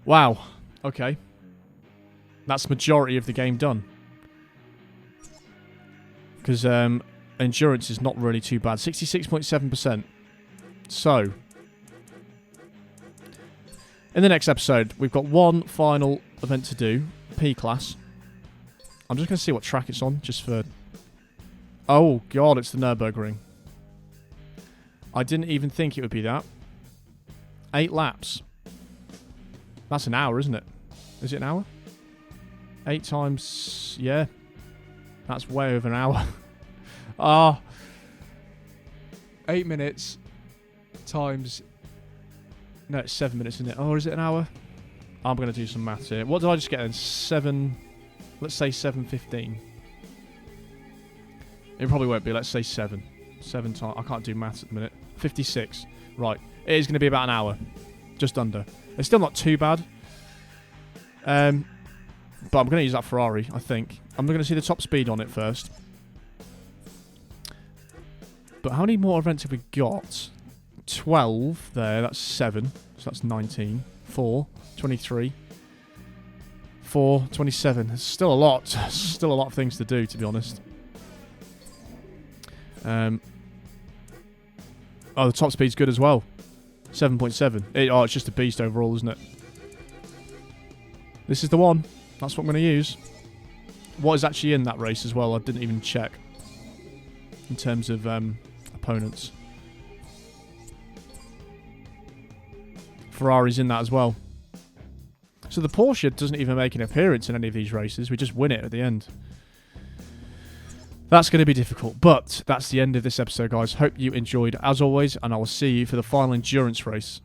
Wow. Okay. That's the majority of the game done. Because endurance is not really too bad. 66.7%. So, in the next episode, we've got one final event to do. P-Class. I'm just going to see what track it's on, just for... Oh, God, it's the Nürburgring. I didn't even think it would be that. 8 laps. That's an hour, isn't it? Is it an hour? 8 times... Yeah. That's way over an hour. Ah, 8 minutes times... No, it's 7 minutes, isn't it? Or is it an hour? I'm going to do some maths here. What did I just get then? 7... Let's say 7:15. It probably won't be. Let's say 7. 7 times... I can't do maths at the minute. 56. Right. It is going to be about an hour. Just under. It's still not too bad. But I'm going to use that Ferrari, I think. I'm going to see the top speed on it first. But how many more events have we got? 12 there. That's 7. So that's 19. 4. 23. 4. 27. There's still a lot. Still a lot of things to do, to be honest. Oh, the top speed's good as well. 7.7. Oh, it's just a beast overall, isn't it? This is the one. That's what I'm going to use. What is actually in that race as well? I didn't even check. In terms of opponents. Ferrari's in that as well. So the Porsche doesn't even make an appearance in any of these races. We just win it at the end. That's going to be difficult, but that's the end of this episode, guys. Hope you enjoyed, as always, and I will see you for the final endurance race.